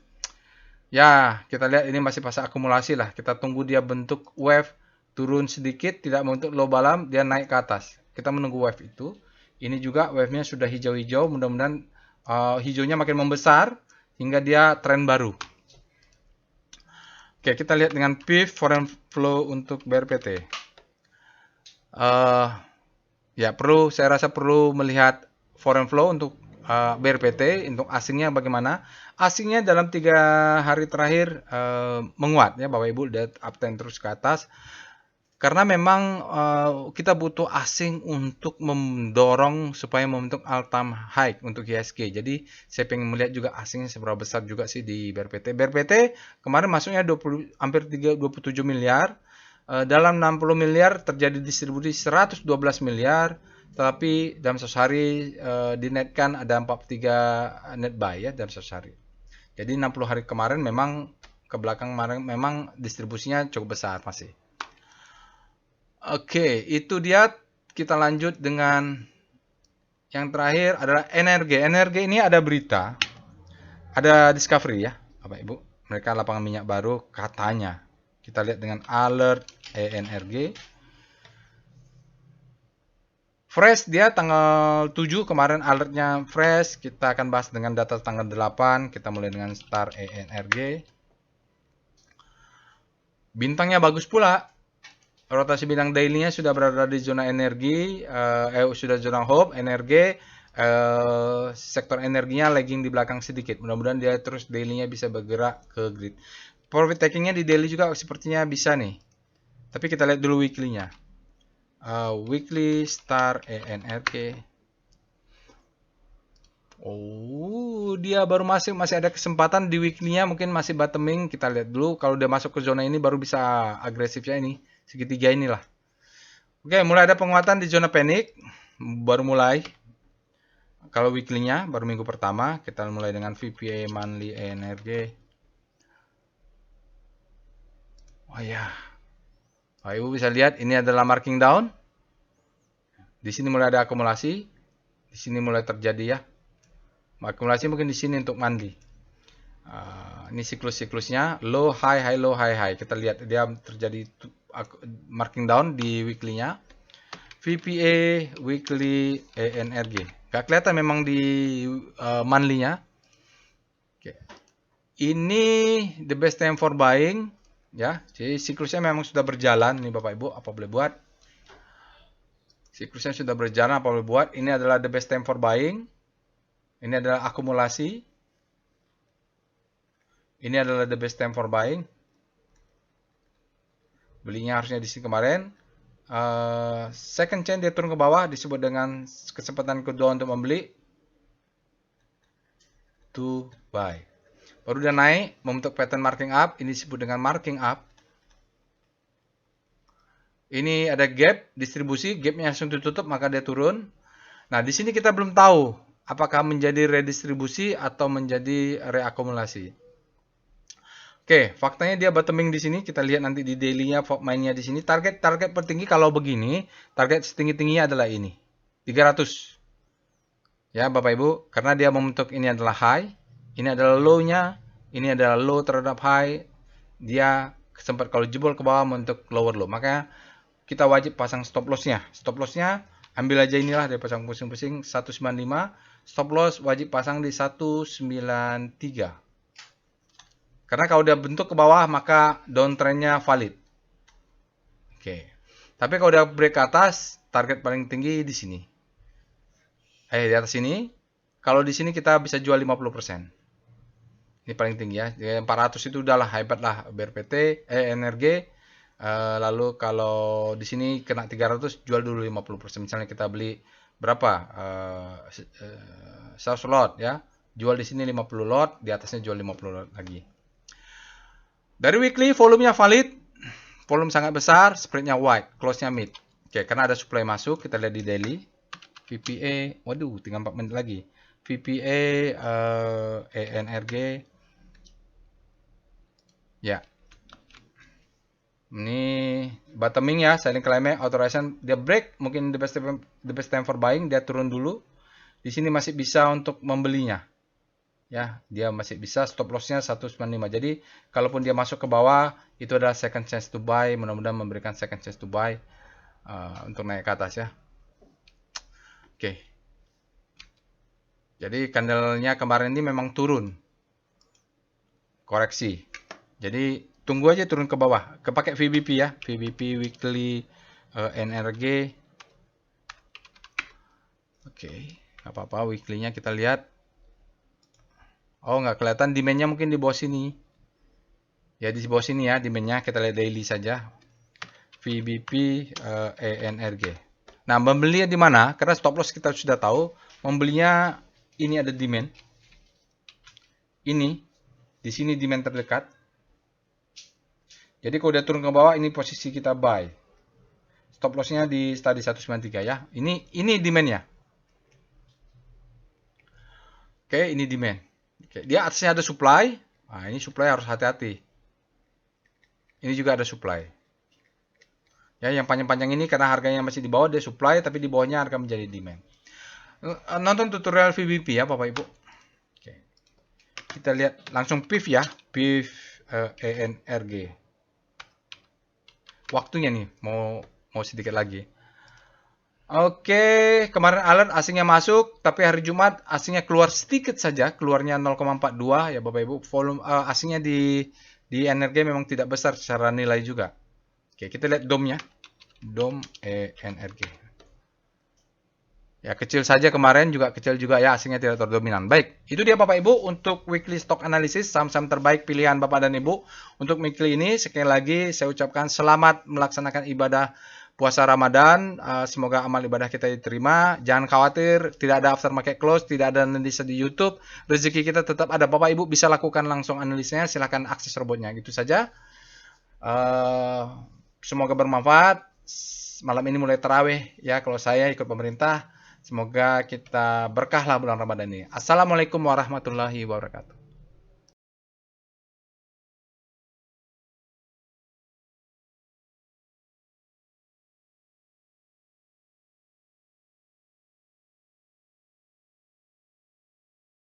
Ya, kita lihat ini masih fase akumulasi lah. Kita tunggu dia bentuk wave turun sedikit, tidak membentuk low bottom, dia naik ke atas. Kita menunggu wave itu. Ini juga wave-nya sudah hijau-hijau. Mudah-mudahan hijaunya makin membesar hingga dia tren baru. Oke, kita lihat dengan PIF foreign flow untuk BRPT. Ya, saya rasa perlu melihat foreign flow untuk BRPT, untuk asingnya bagaimana. Asingnya dalam 3 hari terakhir menguat ya Bapak Ibu, lihat uptrend terus ke atas. Karena memang kita butuh asing untuk mendorong supaya membentuk all-time high untuk IHSG. Jadi saya pengen melihat juga asingnya seberapa besar juga sih di BRPT. BRPT kemarin masuknya hampir 27 miliar. Dalam 60 miliar terjadi distribusi 112 miliar. Tapi dalam 100 hari dinetkan ada 43 net buy ya dalam 100 hari. Jadi 60 hari kemarin memang ke belakang kemarin memang distribusinya cukup besar masih. Oke, itu dia. Kita lanjut dengan yang terakhir adalah energi. Energi ini ada berita, ada discovery ya, Bapak Ibu. Mereka lapangan minyak baru katanya. Kita lihat dengan alert ENRG. Fresh dia tanggal 7 kemarin alertnya fresh. Kita akan bahas dengan data tanggal 8. Kita mulai dengan star ENRG. Bintangnya bagus pula. Rotasi bintang daily-nya sudah berada di zona energi, sudah zona hope, energi, sektor energinya lagging di belakang sedikit. Mudah-mudahan dia terus daily-nya bisa bergerak ke grid. Profit taking-nya di daily juga sepertinya bisa nih. Tapi kita lihat dulu weekly-nya. Weekly star ENRG. Oh, dia baru masih ada kesempatan di weekly-nya, mungkin masih bottoming. Kita lihat dulu kalau dia masuk ke zona ini baru bisa agresifnya ini. Segitiga inilah. Oke, mulai ada penguatan di zona panik. Baru mulai. Kalau weekly-nya baru minggu pertama. Kita mulai dengan VPA monthly energy. Oh ya. Oh, Ibu bisa lihat ini adalah marking down. Di sini mulai ada akumulasi. Di sini mulai terjadi ya. Akumulasi mungkin di sini untuk monthly. Ini siklus-siklusnya low high high low high high. Kita lihat dia terjadi marking down di weekly-nya. VPA weekly ENRG. Gak kelihatan memang di monthly-nya. Oke. Ini the best time for buying ya. Jadi siklusnya memang sudah berjalan nih Bapak Ibu, apa boleh buat? Siklusnya sudah berjalan, apa boleh buat? Ini adalah the best time for buying. Ini adalah akumulasi. Ini adalah the best time for buying. Belinya harusnya di sini kemarin. second chain dia turun ke bawah, disebut dengan kesempatan kedua untuk membeli, to buy. Baru dia naik, membentuk pattern marking up, ini disebut dengan marking up. Ini ada gap, distribusi, gapnya langsung ditutup, maka dia turun. Nah, di sini kita belum tahu apakah menjadi redistribusi atau menjadi reakumulasi. Oke, faktanya dia bottoming di sini. Kita lihat nanti di daily-nya, mainnya di sini. Target tertinggi kalau begini, target setinggi-tingginya adalah ini. 300. Ya, Bapak Ibu, karena dia membentuk ini adalah high, ini adalah low-nya, ini adalah low terhadap high. Dia sempat kalau jebol ke bawah membentuk lower low. Makanya kita wajib pasang stop loss-nya. Stop loss-nya ambil aja inilah, dia pasang pusing-pusing 195. Stop loss wajib pasang di 193. Karena kalau udah bentuk ke bawah, maka downtrend-nya valid. Oke. Tapi kalau udah break ke atas, target paling tinggi di sini. Di atas sini. Kalau di sini kita bisa jual 50%. Ini paling tinggi ya. 400 itu udahlah hebat lah BRPT, NRG. Lalu kalau di sini kena 300, jual dulu 50%. Misalnya kita beli berapa? 100 lot ya. Jual di sini 50 lot, di atasnya jual 50 lot lagi. Dari weekly, volumenya valid, volume sangat besar, spreadnya wide, close-nya mid. Oke, karena ada supply masuk, kita lihat di daily. VPA, waduh, tinggal 4 menit lagi. VPA, ENRG, ya. Ini bottoming ya, selling climate, authorization, dia break, mungkin the best time for buying, dia turun dulu. Di sini masih bisa untuk membelinya. Ya, dia masih bisa, stop loss-nya 195. Jadi, kalaupun dia masuk ke bawah, itu adalah second chance to buy. Mudah-mudahan memberikan second chance to buy untuk naik ke atas ya. Oke. Jadi, candle-nya kemarin ini memang turun. Koreksi. Jadi, tunggu aja turun ke bawah. Kepakai VBP ya. VBP weekly NRG. Oke. Nggak apa-apa, weekly-nya kita lihat. Oh, nggak kelihatan demand-nya, mungkin di bawah sini. Ya, di bawah sini ya demand-nya. Kita lihat daily saja. VBP ENRG. Nah, membelinya di mana? Karena stop loss kita sudah tahu. Membelinya ini ada demand. Ini. Di sini demand terdekat. Jadi kalau udah turun ke bawah, ini posisi kita buy. Stop loss-nya di tadi 193 ya. Ini demand-nya. Oke, ini demand. Oke, dia atasnya ada supply. Nah, ini supply harus hati-hati. Ini juga ada supply. Ya, yang panjang-panjang ini karena harganya masih di bawah, dia supply, tapi di bawahnya harga menjadi demand. Nonton tutorial VBP ya, Bapak Ibu. Oke. Kita lihat langsung PIF ya, PIF ENRG. Waktunya nih, mau sedikit lagi. Oke, kemarin alert asingnya masuk, tapi hari Jumat asingnya keluar sedikit saja, keluarnya 0,42 ya Bapak Ibu. Volume asingnya di NRG memang tidak besar secara nilai juga. Oke, kita lihat DOM-nya. DOM NRG. Ya, kecil saja kemarin, juga kecil juga ya, asingnya tidak terdominan. Baik, itu dia Bapak Ibu untuk weekly stock analysis, saham-saham terbaik pilihan Bapak dan Ibu. Untuk weekly ini, sekali lagi saya ucapkan selamat melaksanakan ibadah puasa Ramadan, semoga amal ibadah kita diterima. Jangan khawatir, tidak ada aftermarket close, tidak ada analisa di YouTube. Rezeki kita tetap ada. Bapak Ibu bisa lakukan langsung analisanya, silahkan akses robotnya. Gitu saja. Semoga bermanfaat. Malam ini mulai tarawih ya, kalau saya ikut pemerintah. Semoga kita berkahlah bulan Ramadan ini. Assalamualaikum warahmatullahi wabarakatuh.